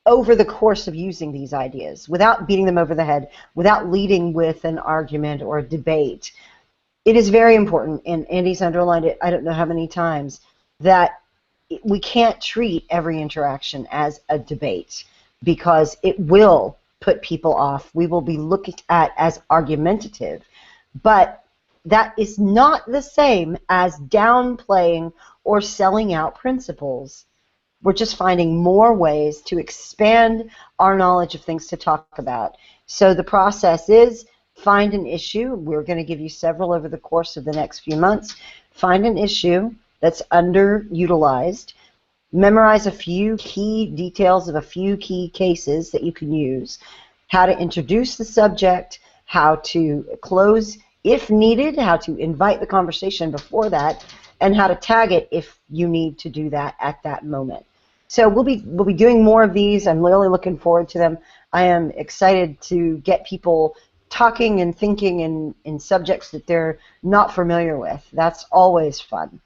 over the course of using these ideas, without beating them over the head, without leading with an argument or a debate. It is very important, and Andy's underlined it I don't know how many times, that we can't treat every interaction as a debate, because it will put people off. We will be looked at as argumentative, but that is not the same as downplaying or selling out principles. We're just finding more ways to expand our knowledge of things to talk about. So the process is find an issue. We're going to give you several over the course of the next few months. Find an issue that's underutilized. Memorize a few key details of a few key cases that you can use. How to introduce the subject, how to close if needed, how to invite the conversation before that, and how to tag it if you need to do that at that moment. So we'll be doing more of these. I'm really looking forward to them. I am excited to get people talking and thinking in subjects that they're not familiar with. That's always fun.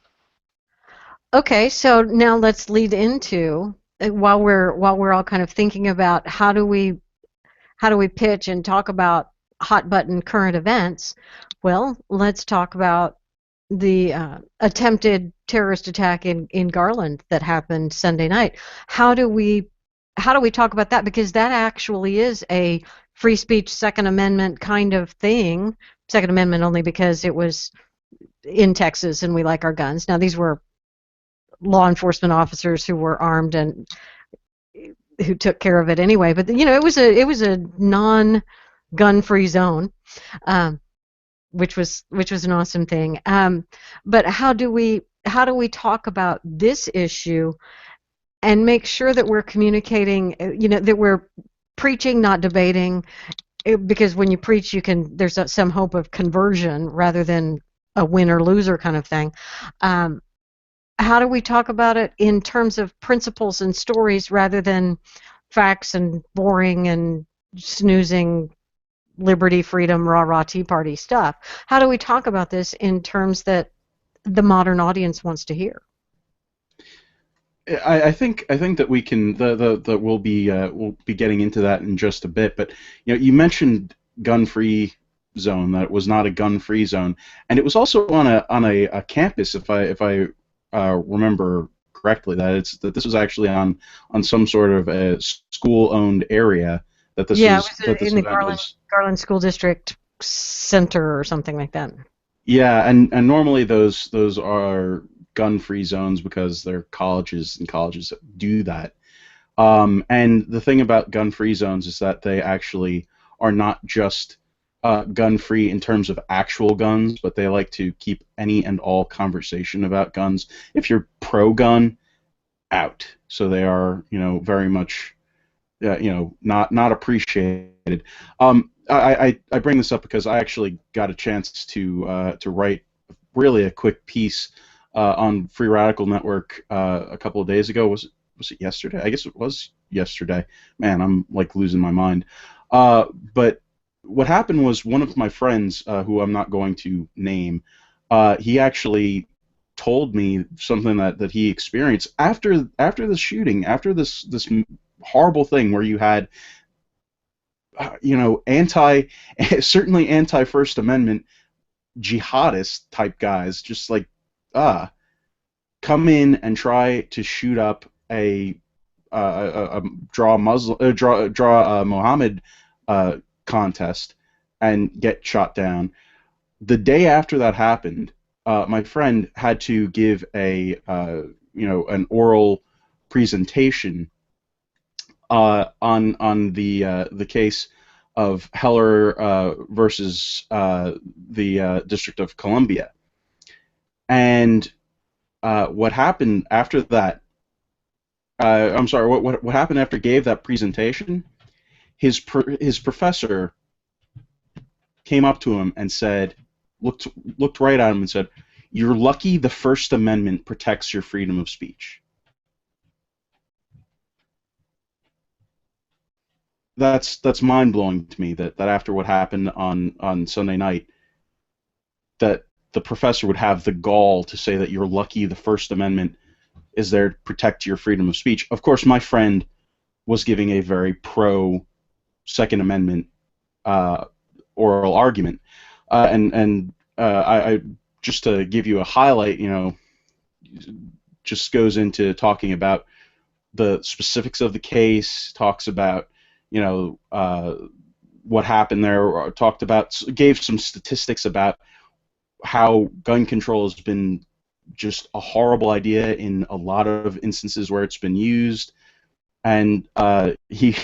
Okay, so now let's lead into while we're all kind of thinking about how do we pitch and talk about hot button current events. Well, let's talk about the attempted terrorist attack in Garland that happened Sunday night. How do we talk about that? Because that actually is a free speech, Second Amendment kind of thing. Second Amendment only because it was in Texas and we like our guns. Now these were law enforcement officers who were armed and who took care of it anyway. But you know, it was a non-gun-free zone. Which was an awesome thing. But how do we talk about this issue and make sure that we're communicating, that we're preaching, not debating, because when you preach, there's some hope of conversion rather than a win or loser kind of thing. How do we talk about it in terms of principles and stories rather than facts and boring and snoozing liberty, freedom, rah-rah Tea Party stuff? How do we talk about this in terms that the modern audience wants to hear? I think that we can we'll be getting into that in just a bit. But you mentioned gun-free zone, that it was not a gun-free zone, and it was also on a campus, if I remember correctly, that this was actually on some sort of a school-owned area. That this yeah, was, it was in the Garland School District Center or something like that. Yeah, and normally those are gun-free zones because they're colleges, and colleges do that. And the thing about gun-free zones is that they actually are not just gun-free in terms of actual guns, but they like to keep any and all conversation about guns. If you're pro-gun, out. So they are, very much, not appreciated. I bring this up because I actually got a chance to write really a quick piece on Free Radical Network a couple of days ago. Was it yesterday? I guess it was yesterday. Man, I'm like losing my mind. But what happened was one of my friends, who I'm not going to name, he actually told me something that he experienced after the shooting, after this horrible thing where you had certainly anti First Amendment jihadist type guys just like come in and try to shoot up draw a Muhammad contest and get shot down. The day after that happened, my friend had to give an oral presentation on the case Heller versus the District of Columbia. And what happened after that? I'm sorry. What happened after he gave that presentation? His professor came up to him and said, looked right at him and said, "You're lucky the First Amendment protects your freedom of speech." That's mind blowing to me that after what happened on Sunday night, that the professor would have the gall to say that you're lucky the First Amendment is there to protect your freedom of speech. Of course, my friend was giving a very pro Second Amendment oral argument, I just to give you a highlight, just goes into talking about the specifics of the case, talks about what happened there, or gave some statistics about how gun control has been just a horrible idea in a lot of instances where it's been used, and he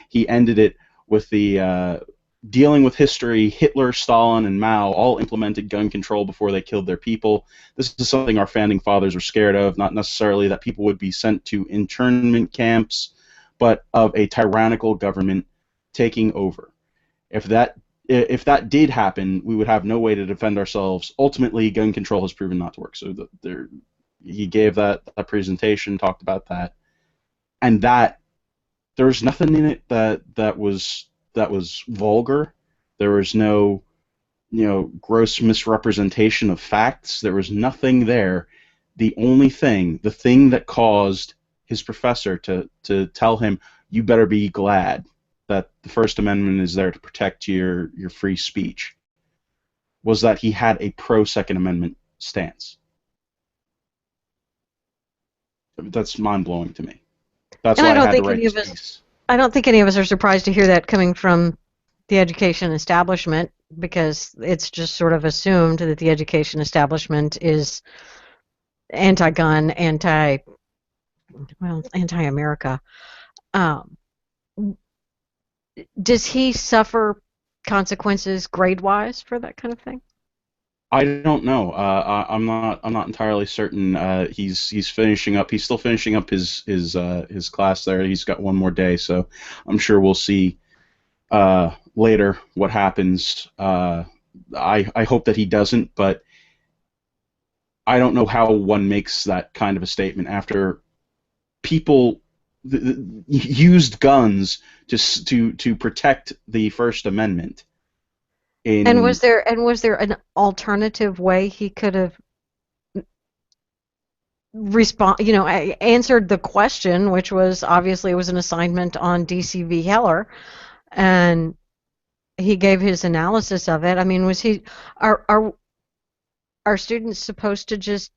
he ended it with the dealing with history. Hitler, Stalin, and Mao all implemented gun control before they killed their people. This is something our founding fathers were scared of, not necessarily that people would be sent to internment camps, but of a tyrannical government taking over. If that did happen, we would have no way to defend ourselves. Ultimately, gun control has proven not to work. So he gave that presentation, talked about that, and that there was nothing in it that was vulgar. There was no gross misrepresentation of facts. There was nothing there. The only thing, the thing that caused his professor to tell him, "You better be glad that the First Amendment is there to protect your free speech," was that he had a pro-Second Amendment stance. That's mind-blowing to me. That's And why I don't had think to write any of this us piece. I don't think any of us are surprised to hear that coming from the education establishment, because it's just sort of assumed that the education establishment is anti-gun, anti-America. Um, does he suffer consequences grade-wise for that kind of thing? I don't know. I'm not entirely certain. He's finishing up. He's still finishing up his class there. He's got one more day, so I'm sure we'll see later what happens. I hope that he doesn't, but I don't know how one makes that kind of a statement after people used guns to protect the First Amendment. And was there an alternative way he could have answered the question, which was obviously it was an assignment on DCV Heller, and he gave his analysis of it. I mean, are students supposed to just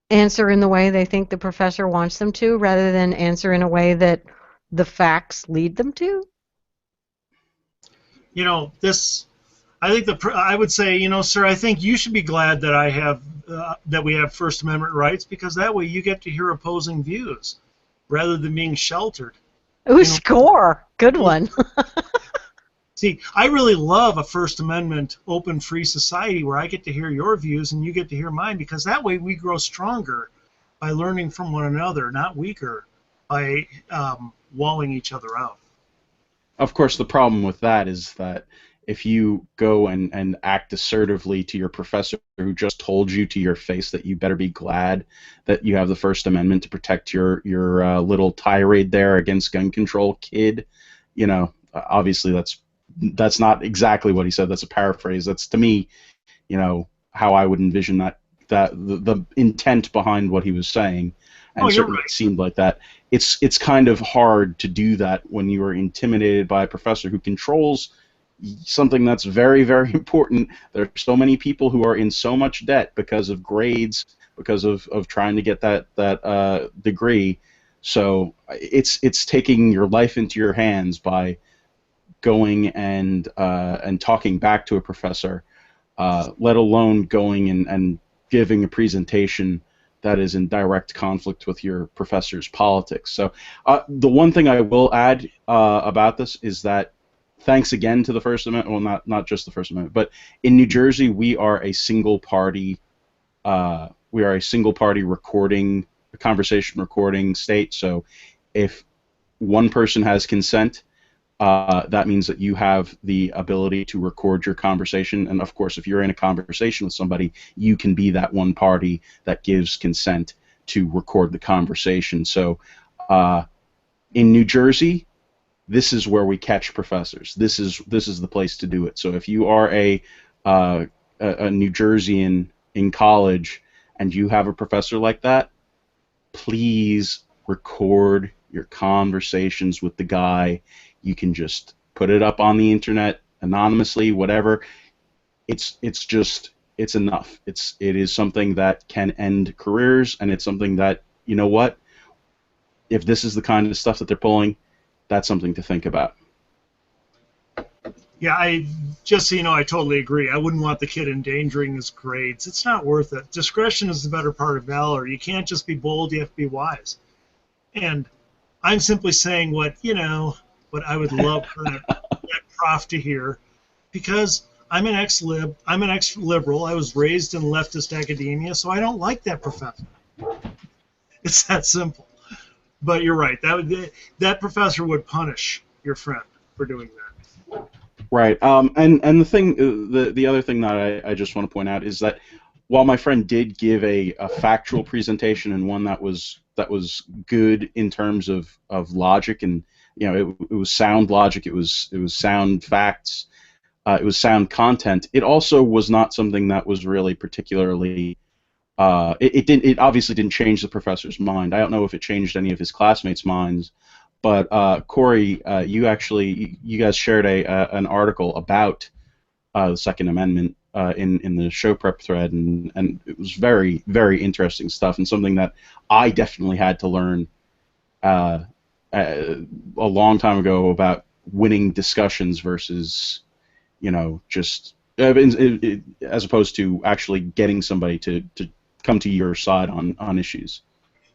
answer in the way they think the professor wants them to, rather than answer in a way that the facts lead them to? I think I would say, sir, I think you should be glad that that we have First Amendment rights, because that way you get to hear opposing views rather than being sheltered. Ooh, score! Good one. See, I really love a First Amendment open, free society where I get to hear your views and you get to hear mine, because that way we grow stronger by learning from one another, not weaker by walling each other out. Of course, the problem with that is that if you go and act assertively to your professor who just told you to your face that you better be glad that you have the First Amendment to protect your little tirade there against gun control, kid, obviously that's not exactly what he said. That's a paraphrase. That's, to me, how I would envision that the intent behind what he was saying, and certainly it seemed like that. It's kind of hard to do that when you are intimidated by a professor who controls something that's very, very important. There are so many people who are in so much debt because of grades, because of trying to get that degree. So it's taking your life into your hands by going and talking back to a professor, let alone going and giving a presentation that is in direct conflict with your professor's politics. So the one thing I will add about this is that thanks again to the First Amendment. Well, not just the First Amendment, but in New Jersey, we are a single party. We are a single party conversation recording state. So if one person has consent, that means that you have the ability to record your conversation. And of course, if you're in a conversation with somebody, you can be that one party that gives consent to record the conversation. So in New Jersey, this is where we catch professors. This is the place to do it. So if you are a New Jerseyan in college and you have a professor like that, please record your conversations with the guy. You can just put it up on the internet anonymously, whatever. It's enough. It is something that can end careers, and it's something that, you know what, if this is the kind of stuff that they're pulling, that's something to think about. Yeah, just so you know, I totally agree. I wouldn't want the kid endangering his grades. It's not worth it. Discretion is the better part of valor. You can't just be bold, you have to be wise. And I'm simply saying what I would love for that prof to hear, because I'm an ex-lib, I'm an ex-liberal, I was raised in leftist academia, so I don't like that professor. It's that simple. But you're right, that professor would punish your friend for doing that. Right. And the other thing that I just want to point out is that while my friend did give a factual presentation, and one that was good in terms of logic, and it was sound logic, it was sound facts, it was sound content. It also was not something that was really particularly. It obviously didn't change the professor's mind. I don't know if it changed any of his classmates' minds. But Corey, you guys shared an article about the Second Amendment in the show prep thread, and it was very, very interesting stuff, and something that I definitely had to learn a long time ago about winning discussions versus, just as opposed to actually getting somebody to come to your side on issues.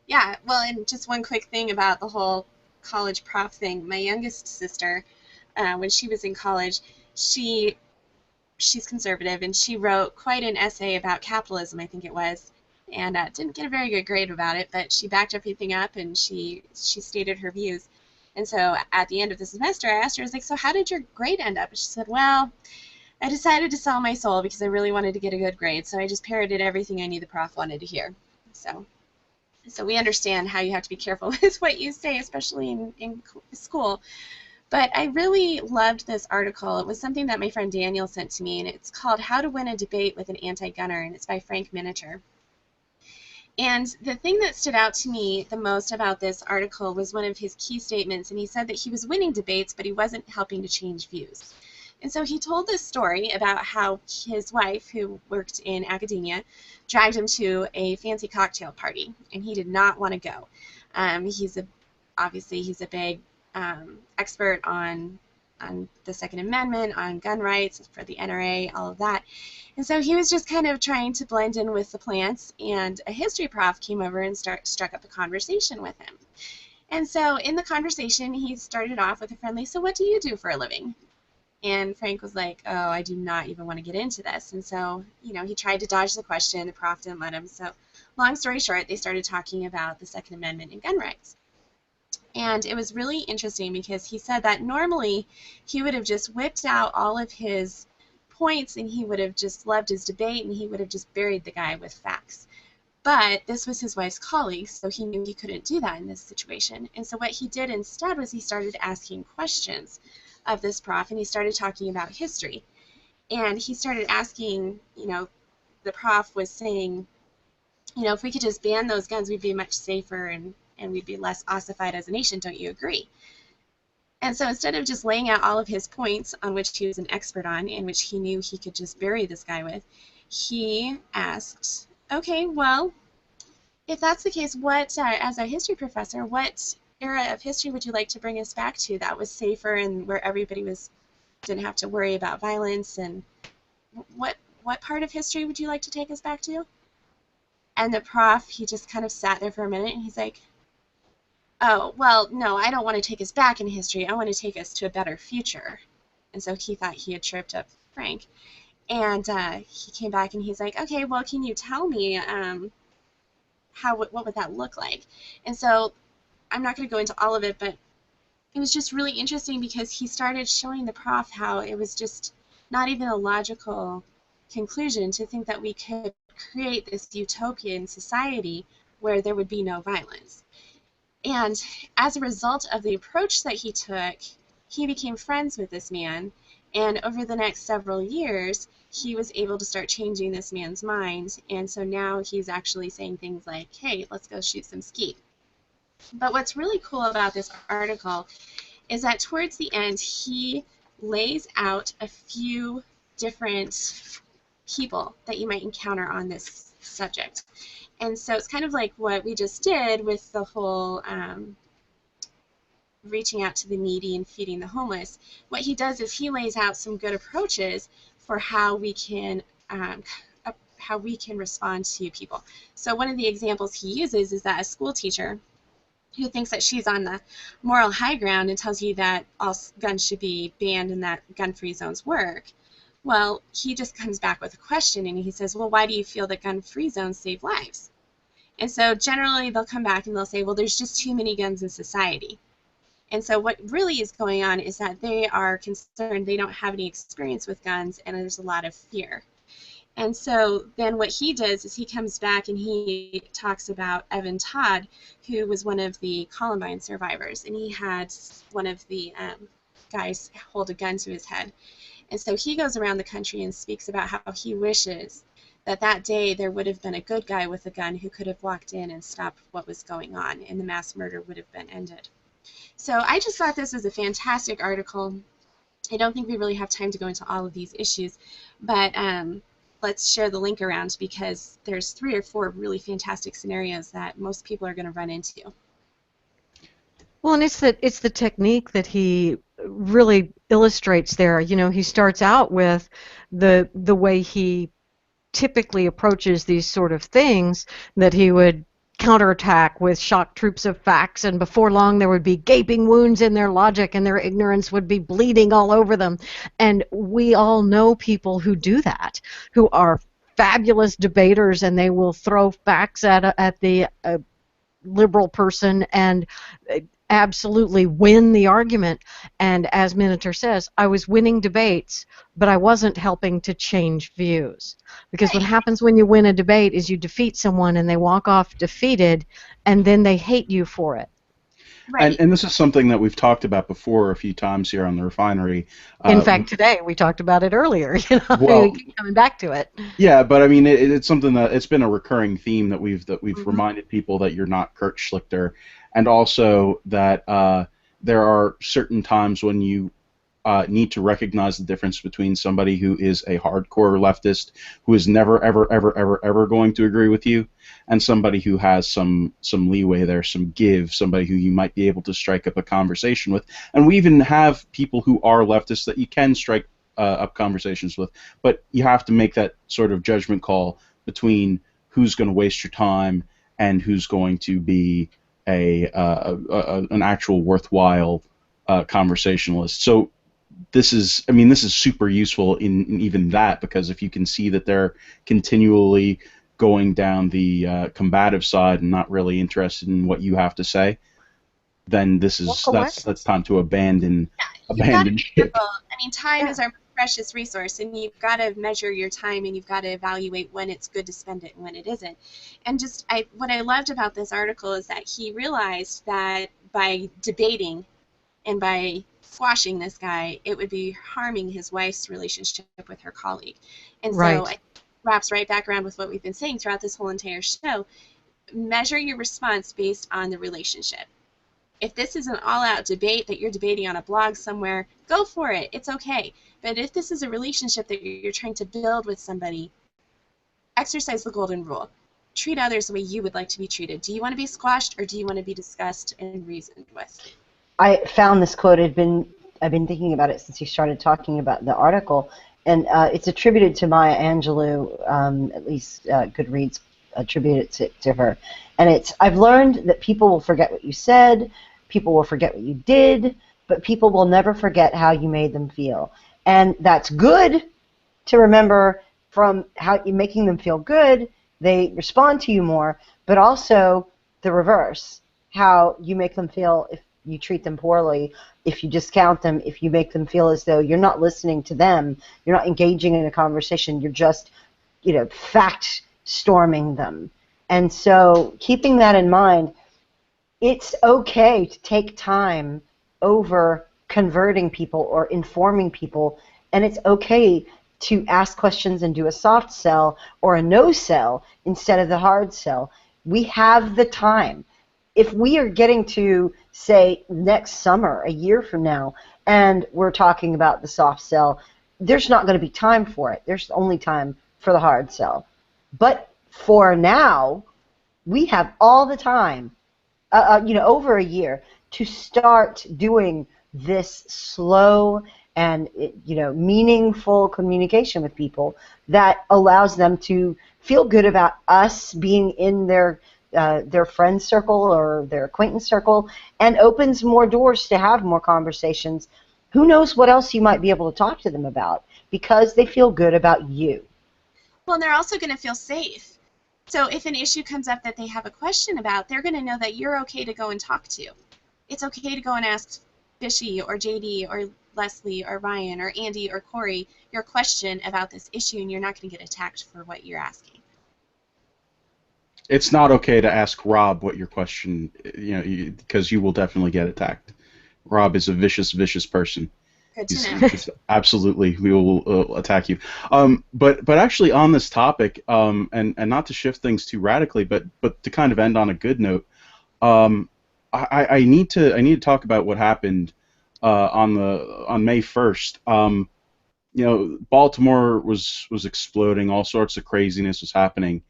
Yeah, well, and just one quick thing about the whole college prof thing. My youngest sister, when she was in college, she's conservative, and she wrote quite an essay about capitalism, I think it was, and didn't get a very good grade about it, but she backed everything up, and she stated her views. And so at the end of the semester, I asked her, I was like, so how did your grade end up? And she said, well, I decided to sell my soul because I really wanted to get a good grade, so I just parroted everything I knew the prof wanted to hear. So we understand how you have to be careful with what you say, especially in school. But I really loved this article. It was something that my friend Daniel sent to me, and it's called How to Win a Debate with an Anti-Gunner, and it's by Frank Miniature. And the thing that stood out to me the most about this article was one of his key statements, and he said that he was winning debates, but he wasn't helping to change views. And so he told this story about how his wife, who worked in academia, dragged him to a fancy cocktail party, and he did not want to go. He's a big expert on the Second Amendment, on gun rights for the NRA, all of that. And so he was just kind of trying to blend in with the plants, and a history prof came over and struck up a conversation with him. And so in the conversation, he started off with a friendly, so what do you do for a living? And Frank was like, oh, I do not even want to get into this. And so, he tried to dodge the question. The prof didn't let him. So long story short, they started talking about the Second Amendment and gun rights. And it was really interesting because he said that normally he would have just whipped out all of his points, and he would have just loved his debate, and he would have just buried the guy with facts. But this was his wife's colleague, so he knew he couldn't do that in this situation. And so what he did instead was he started asking questions of this prof, and he started talking about history. And he started asking, the prof was saying, if we could just ban those guns, we'd be much safer, and we'd be less ossified as a nation. Don't you agree? And so instead of just laying out all of his points on which he was an expert on, and which he knew he could just bury this guy with, he asked, okay, well, if that's the case, as a history professor, what era of history would you like to bring us back to that was safer and where everybody didn't have to worry about violence? And what part of history would you like to take us back to? And the prof, he just kind of sat there for a minute, and he's like, oh, well, no, I don't want to take us back in history. I want to take us to a better future. And so he thought he had tripped up Frank. And he came back and he's like, okay, well, can you tell me what would that look like? And so I'm not going to go into all of it, but it was just really interesting because he started showing the prof how it was just not even a logical conclusion to think that we could create this utopian society where there would be no violence. And as a result of the approach that he took, he became friends with this man. And over the next several years, he was able to start changing this man's mind. And so now he's actually saying things like, hey, let's go shoot some skeet. But what's really cool about this article is that towards the end, he lays out a few different people that you might encounter on this subject. And so it's kind of like what we just did with the whole reaching out to the needy and feeding the homeless. What he does is he lays out some good approaches for how we can respond to people. So one of the examples he uses is that a school teacher who thinks that she's on the moral high ground and tells you that all guns should be banned and that gun-free zones work. Well, he just comes back with a question and he says, well, why do you feel that gun-free zones save lives? And so generally they'll come back and they'll say, well, there's just too many guns in society. And so what really is going on is that they are concerned they don't have any experience with guns and there's a lot of fear. And so then what he does is he comes back and he talks about Evan Todd, who was one of the Columbine survivors, and he had one of the guys hold a gun to his head. And so he goes around the country and speaks about how he wishes that that day there would have been a good guy with a gun who could have walked in and stopped what was going on, and the mass murder would have been ended. So I just thought this was a fantastic article. I don't think we really have time to go into all of these issues, but let's share the link around because there's 3 or 4 really fantastic scenarios that most people are going to run into. Well, and it's the technique that he really illustrates there. You know, he starts out with the way he typically approaches these sort of things, that he would counterattack with shock troops of facts, and before long there would be gaping wounds in their logic and their ignorance would be bleeding all over them. And we all know people who do that, who are fabulous debaters, and they will throw facts at the liberal person and absolutely win the argument. And as Minotaur says, I was winning debates, but I wasn't helping to change views. Because what happens when you win a debate is you defeat someone and they walk off defeated, and then they hate you for it. Right. And this is something that we've talked about before a few times here on the Refinery. In fact, today we talked about it earlier. You know, well, we keep coming back to it. Yeah, but I mean, it's something that it's been a recurring theme that we've reminded people that you're not Kurt Schlichter, and also that there are certain times when you need to recognize the difference between somebody who is a hardcore leftist who is never ever going to agree with you, and somebody who has some leeway there, some give, somebody who you might be able to strike up a conversation with. And we even have people who are leftists that you can strike up conversations with, but you have to make that sort of judgment call between who's going to waste your time and who's going to be an actual worthwhile conversationalist. So this is super useful in even that, because if you can see that they're continually going down the combative side and not really interested in what you have to say, then that's time to abandon ship. I mean, time is our precious resource, and you've got to measure your time, and you've got to evaluate when it's good to spend it and when it isn't. And what I loved about this article is that he realized that by debating and by squashing this guy, it would be harming his wife's relationship with her colleague. And so it wraps right back around with what we've been saying throughout this whole entire show. Measure your response based on the relationship. If this is an all-out debate that you're debating on a blog somewhere, go for it. It's okay. But if this is a relationship that you're trying to build with somebody, exercise the golden rule. Treat others the way you would like to be treated. Do you want to be squashed, or do you want to be discussed and reasoned with? I found this quote. I've been thinking about it since you started talking about the article, and it's attributed to Maya Angelou. At least Goodreads attributed it to her. And I've learned that people will forget what you said, people will forget what you did, but people will never forget how you made them feel. And that's good to remember from how you're making them feel good, they respond to you more, but also the reverse, how you make them feel if you treat them poorly, if you discount them, if you make them feel as though you're not listening to them, you're not engaging in a conversation, you're just, fact storming them. And so keeping that in mind, it's okay to take time over converting people or informing people, and it's okay to ask questions and do a soft sell or a no sell instead of the hard sell. We have the time. If we are getting to, say, next summer, a year from now, and we're talking about the soft sell, there's not going to be time for it. There's only time for the hard sell. But for now, we have all the time, over a year, to start doing this slow and meaningful communication with people that allows them to feel good about us being in their friend circle or their acquaintance circle, and opens more doors to have more conversations. Who knows what else you might be able to talk to them about because they feel good about you. Well, and they're also going to feel safe. So if an issue comes up that they have a question about, they're going to know that you're okay to go and talk to. It's okay to go and ask Fishy or JD or Leslie or Ryan or Andy or Corey your question about this issue, and you're not going to get attacked for what you're asking. It's not okay to ask Rob what your question, because you will definitely get attacked. Rob is a vicious, vicious person. Good to know. Absolutely, we will attack you. But actually, on this topic, and not to shift things too radically, but to kind of end on a good note, I need to talk about what happened on May 1st. Baltimore was exploding, all sorts of craziness was happening.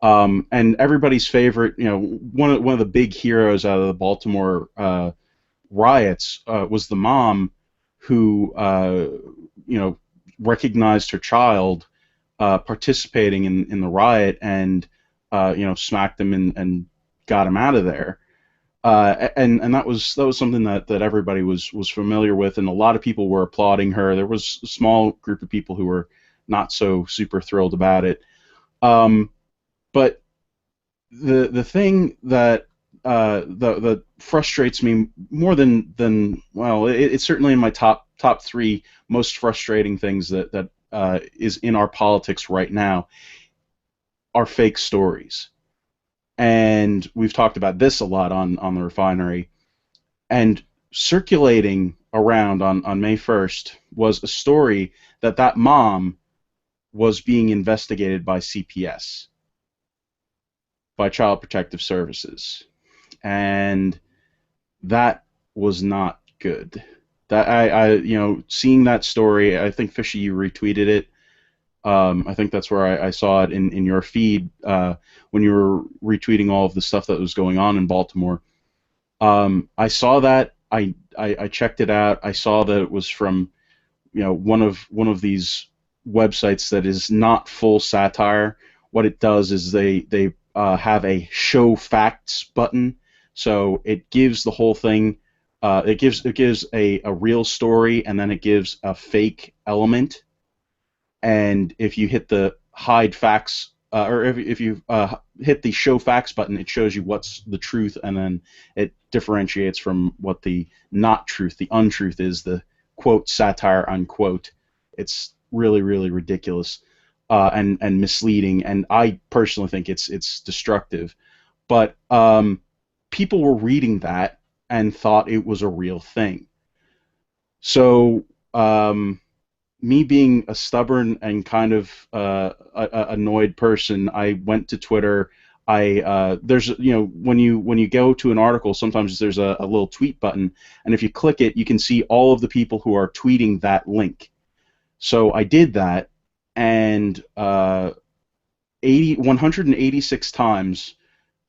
And everybody's favorite, one of the big heroes out of the Baltimore riots was the mom who, recognized her child participating in the riot and, smacked him and got him out of there. And that was something that everybody was familiar with, and a lot of people were applauding her. There was a small group of people who were not so super thrilled about it. But the thing that that frustrates me more than well, it's certainly in my top three most frustrating things that is in our politics right now are fake stories. And we've talked about this a lot on the Refinery. And circulating around on May 1st was a story that mom was being investigated by CPS, by Child Protective Services, and that was not good. That I seeing that story, I think Fishy, you retweeted it. I think that's where I saw it in your feed when you were retweeting all of the stuff that was going on in Baltimore. I saw that. I checked it out. I saw that it was from one of these websites that is not full satire. What it does is they have a show facts button, so it gives the whole thing. It gives a real story, and then it gives a fake element. And if you hit the hide facts, or if you hit the show facts button, it shows you what's the truth, and then it differentiates from what the not truth, the untruth is, the quote satire unquote. It's really, really ridiculous and misleading, and I personally think it's destructive. But people were reading that and thought it was a real thing. So me being a stubborn and kind of annoyed person, I went to Twitter. There's when you go to an article, sometimes there's a little tweet button, and if you click it, you can see all of the people who are tweeting that link. So I did that, and 186 times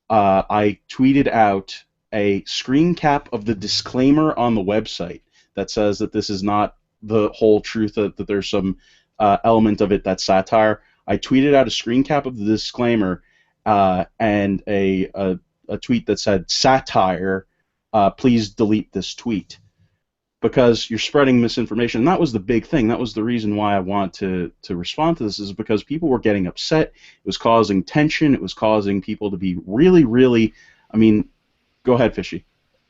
I tweeted out a screen cap of the disclaimer on the website that says that this is not the whole truth, that there's some element of it that's satire. I tweeted out a screen cap of the disclaimer and a tweet that said satire, please delete this tweet. because you're spreading misinformation. And that was the big thing. That was the reason why I want to respond to this, is because people were getting upset. It was causing tension. It was causing people to be really, really, I mean, go ahead, Fishy.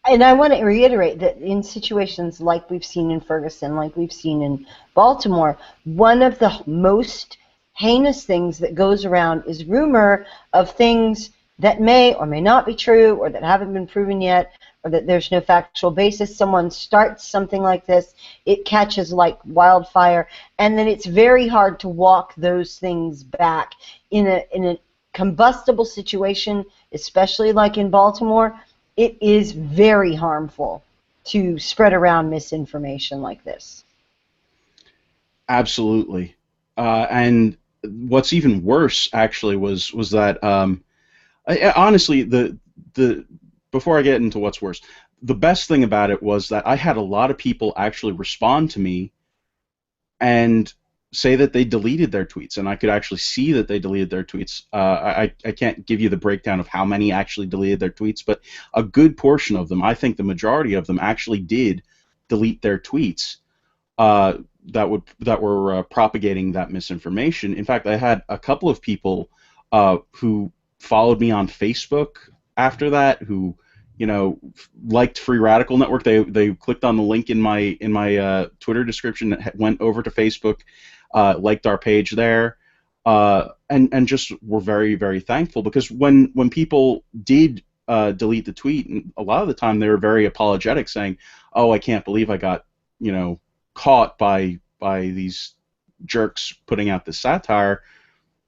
And I want to reiterate that in situations like we've seen in Ferguson, like we've seen in Baltimore, one of the most heinous things that goes around is rumor of things that may or may not be true, or that haven't been proven yet, or that there's no factual basis. Someone starts something like this, it catches like wildfire, and then it's very hard to walk those things back. In a combustible situation, especially like in Baltimore, it is very harmful to spread around misinformation like this. Absolutely. And what's even worse, actually, was that honestly, the before I get into what's worse, the best thing about it was that I had a lot of people actually respond to me and say that they deleted their tweets, and I could actually see that they deleted their tweets. I can't give you the breakdown of how many actually deleted their tweets, but a good portion of them, I think the majority of them, actually did delete their tweets that were propagating that misinformation. In fact, I had a couple of people who followed me on Facebook after that, who liked Free Radical Network. They clicked on the link in my Twitter description that went over to Facebook, liked our page there, and just were very, very thankful, because when people did delete the tweet, and a lot of the time they were very apologetic, saying, "Oh, I can't believe I got caught by these jerks putting out this satire."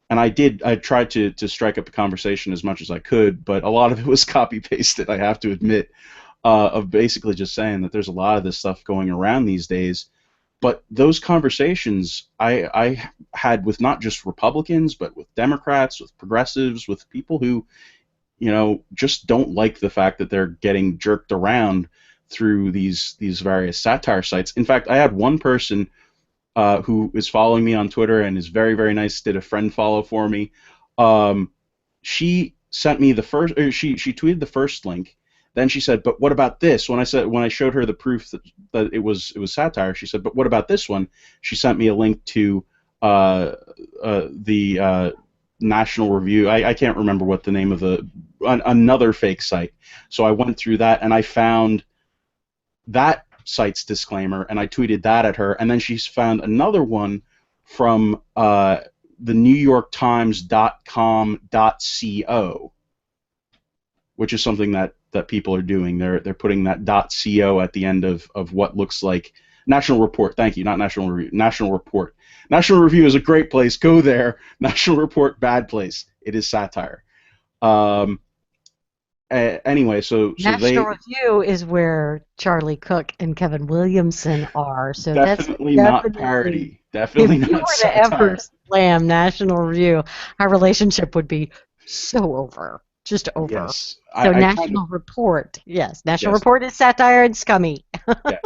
And I tried to strike up a conversation as much as I could, but a lot of it was copy-pasted, I have to admit, of basically just saying that there's a lot of this stuff going around these days. But those conversations I had with not just Republicans, but with Democrats, with progressives, with people who, just don't like the fact that they're getting jerked around through these various satire sites. In fact, I had one person who is following me on Twitter and is very, very nice, did a friend follow for me. She sent me the first, or she tweeted the first link. Then she said, "But what about this?" When I showed her the proof that it was satire, she said, "But what about this one?" She sent me a link to the National Review. I can't remember what the name of another fake site. So I went through that and I found that site's disclaimer, and I tweeted that at her, and then she's found another one from the NewYorkTimes.com.co, which is something that people are doing. They're putting that .co at the end of what looks like National Report. Thank you, not National Review. National Report. National Review is a great place. Go there. National Report, bad place. It is satire. Anyway, so National Review is where Charlie Cook and Kevin Williamson are. So definitely that's not parody. Definitely if you not were to satire. ever slam National Review, our relationship would be so over, just over. Yes, So National Report, yes, National Yes. Report is satire and scummy. Yeah,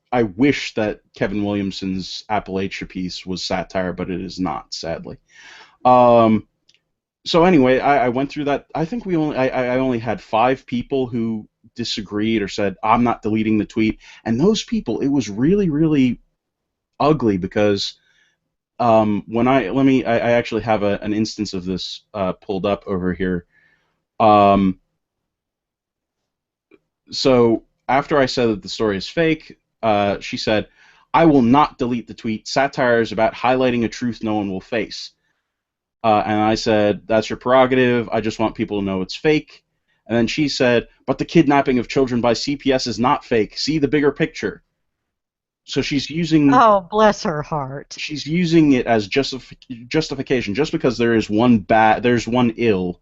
I wish that Kevin Williamson's Appalachia piece was satire, but it is not, sadly. So anyway, I went through that. I think I only had 5 people who disagreed or said, "I'm not deleting the tweet," and those people, it was really, really ugly, because I actually have an instance of this pulled up over here. So after I said that the story is fake, she said, "I will not delete the tweet. Satire is about highlighting a truth no one will face." And I said, "That's your prerogative. I just want people to know it's fake." And then she said, "But the kidnapping of children by CPS is not fake. See the bigger picture." So she's using. Oh, bless her heart. She's using it as justification. Just because there's one ill,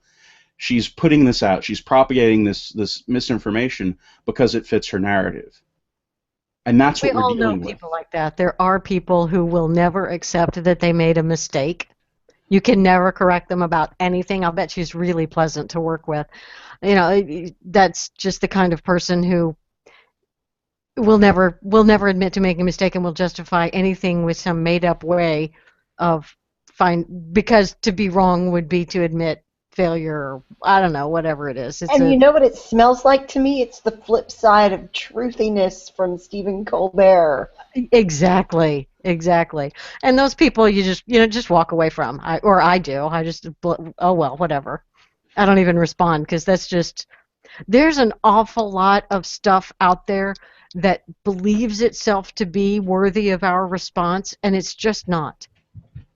she's putting this out. She's propagating this misinformation because it fits her narrative. And that's what we're dealing with. We all know people like that. There are people who will never accept that they made a mistake. You can never correct them about anything. I'll bet she's really pleasant to work with. That's just the kind of person who will never admit to making a mistake and will justify anything with some made-up way of because to be wrong would be to admit failure, or I don't know, whatever it is. It's And a you know what it smells like to me? It's the flip side of truthiness from Stephen Colbert. exactly, exactly. And those people you just walk away from. I do. I just oh well, whatever. I don't even respond because that's just there's an awful lot of stuff out there that believes itself to be worthy of our response, and it's just not.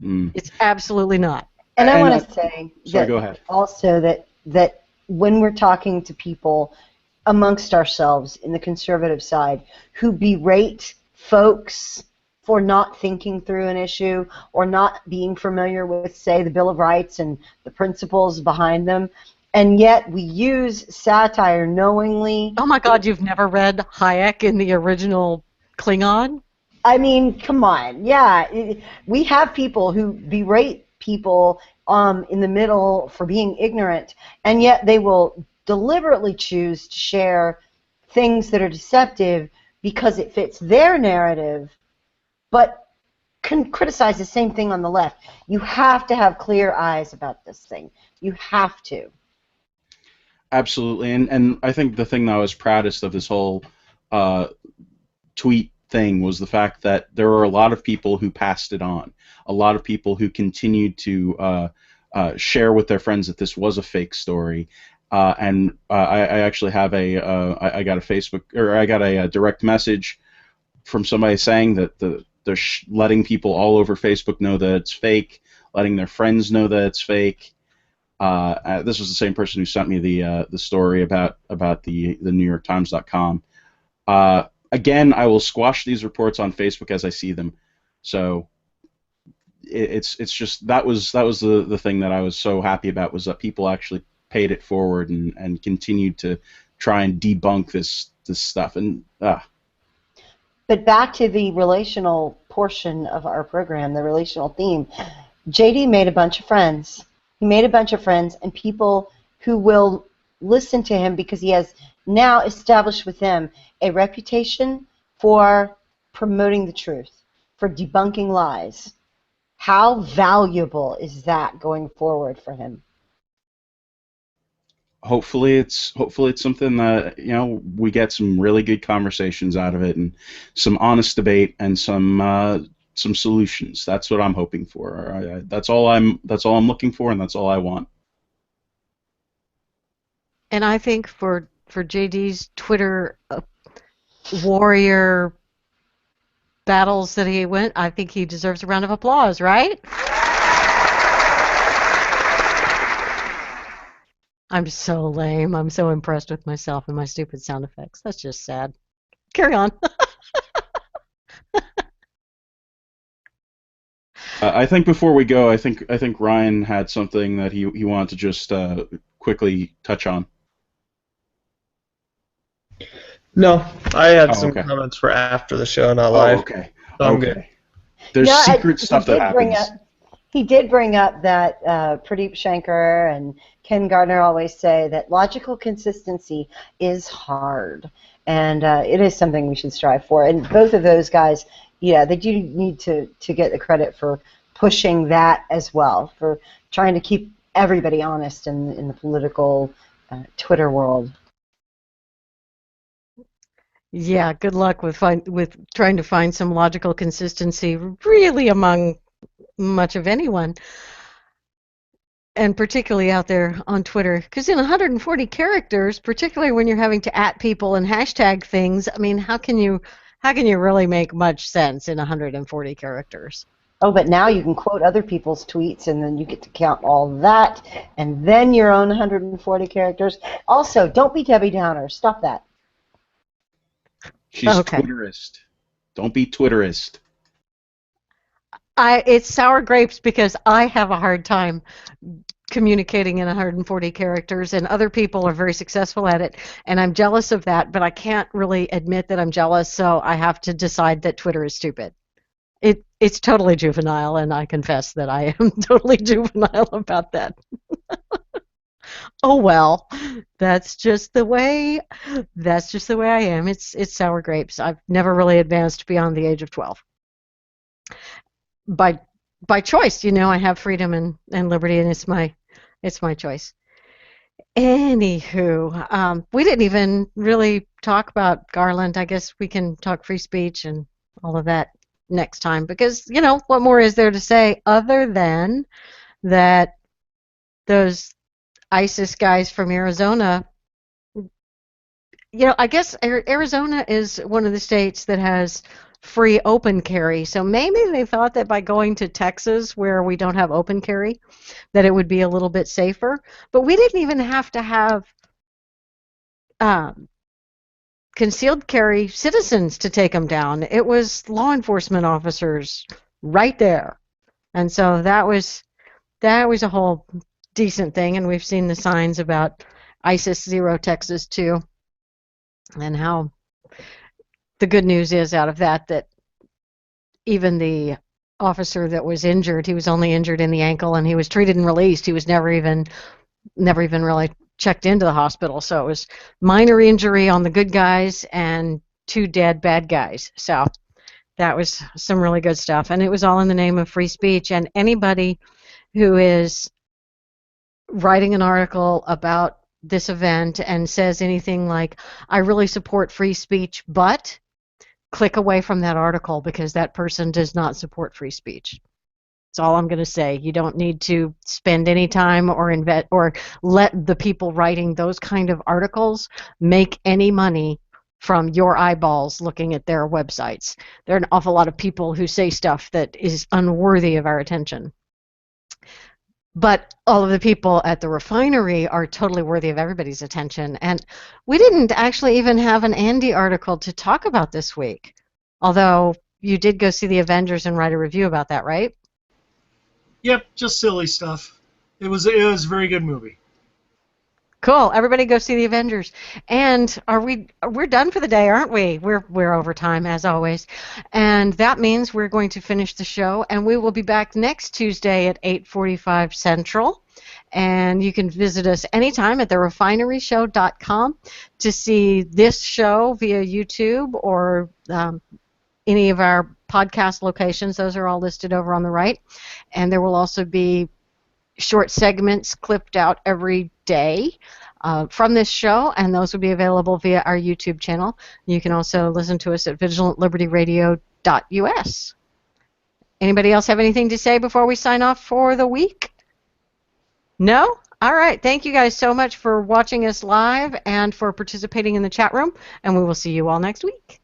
Mm. It's absolutely not. And I And want to say sorry, that go ahead. also that when we're talking to people amongst ourselves in the conservative side who berate folks for not thinking through an issue or not being familiar with, say, the Bill of Rights and the principles behind them, and yet we use satire knowingly. Oh my God, you've never read Hayek in the original Klingon? I mean, come on. Yeah, we have people who berate people in the middle for being ignorant, and yet they will deliberately choose to share things that are deceptive because it fits their narrative, but can criticize the same thing on the left. You have to have clear eyes about this thing. You have to. Absolutely, and I think the thing that I was proudest of this whole uh, tweet thing was the fact that there were a lot of people who passed it on, a lot of people who continued to share with their friends that this was a fake story. And I actually have I got a Facebook, or I got a direct message from somebody saying that they're letting people all over Facebook know that it's fake, letting their friends know that it's fake. This was the same person who sent me the story about the NewYorkTimes.com. Again, I will squash these reports on Facebook as I see them. So it's just that was the thing that I was so happy about, was that people actually paid it forward and continued to try and debunk this stuff. And But back to the relational portion of our program, the relational theme, JD made a bunch of friends. He made a bunch of friends and people who will listen to him because he has now established with them a reputation for promoting the truth, for debunking lies. How valuable is that going forward for him? hopefully it's something that we get some really good conversations out of it, and some honest debate, and some solutions. That's what I'm hoping for. That's all I'm looking for, and that's all I want. And I think for JD's Twitter warrior battles that he went, I think he deserves a round of applause, right? I'm so lame. I'm so impressed with myself and my stupid sound effects. That's just sad. Carry on. I think before we go, I think Ryan had something that he wanted to just quickly touch on. No, I had Oh, some okay. comments for after the show, not Oh, live. okay. So I'm Okay. good. There's Yeah, secret stuff that happens. He did bring up that Pradeep Shankar and Ken Gardner always say that logical consistency is hard, and it is something we should strive for. And both of those guys, yeah, they do need to get the credit for pushing that as well, for trying to keep everybody honest in the political Twitter world. Yeah, good luck with trying to find some logical consistency really among much of anyone, and particularly out there on Twitter, because in 140 characters, particularly when you're having to @ people and hashtag things, I mean, how can you really make much sense in 140 characters? Oh, but now you can quote other people's tweets, and then you get to count all that, and then your own 140 characters. Also, don't be Debbie Downer. Stop that. She's Okay. Twitterist. Don't be Twitterist. It's sour grapes because I have a hard time communicating in 140 characters, and other people are very successful at it, and I'm jealous of that, but I can't really admit that I'm jealous, so I have to decide that Twitter is stupid. It's totally juvenile, and I confess that I am totally juvenile about that. Oh well, that's just the way I am. It's sour grapes. I've never really advanced beyond the age of 12. By choice, I have freedom and liberty, and it's my It's my choice. Anywho, we didn't even really talk about Garland. I guess we can talk free speech and all of that next time because, what more is there to say other than that those ISIS guys from Arizona, I guess Arizona is one of the states that has free open carry. So maybe they thought that by going to Texas where we don't have open carry, that it would be a little bit safer. But we didn't even have to have um, concealed carry citizens to take them down. It was law enforcement officers right there. And so that was a whole decent thing. And we've seen the signs about ISIS Zero Texas too, and how the good news is out of that even the officer that was injured, he was only injured in the ankle and he was treated and released. He was never even really checked into the hospital. So it was minor injury on the good guys and 2 dead bad guys. So that was some really good stuff. And it was all in the name of free speech. And anybody who is writing an article about this event and says anything like, I really support free speech, but click away from that article because that person does not support free speech. That's all I'm going to say. You don't need to spend any time or invest or let the people writing those kind of articles make any money from your eyeballs looking at their websites. There are an awful lot of people who say stuff that is unworthy of our attention. But all of the people at the refinery are totally worthy of everybody's attention. And we didn't actually even have an Andy article to talk about this week. Although you did go see the Avengers and write a review about that, right? Yep, just silly stuff. It was a very good movie. Cool. Everybody go see the Avengers. And we're done for the day, aren't we? We're over time as always. And that means we're going to finish the show and we will be back next Tuesday at 8:45 Central. And you can visit us anytime at therefineryshow.com to see this show via YouTube or any of our podcast locations. Those are all listed over on the right. And there will also be short segments clipped out every day from this show, and those will be available via our YouTube channel. You can also listen to us at vigilantlibertyradio.us. Anybody else have anything to say before we sign off for the week? No? All right. Thank you guys so much for watching us live and for participating in the chat room, and we will see you all next week.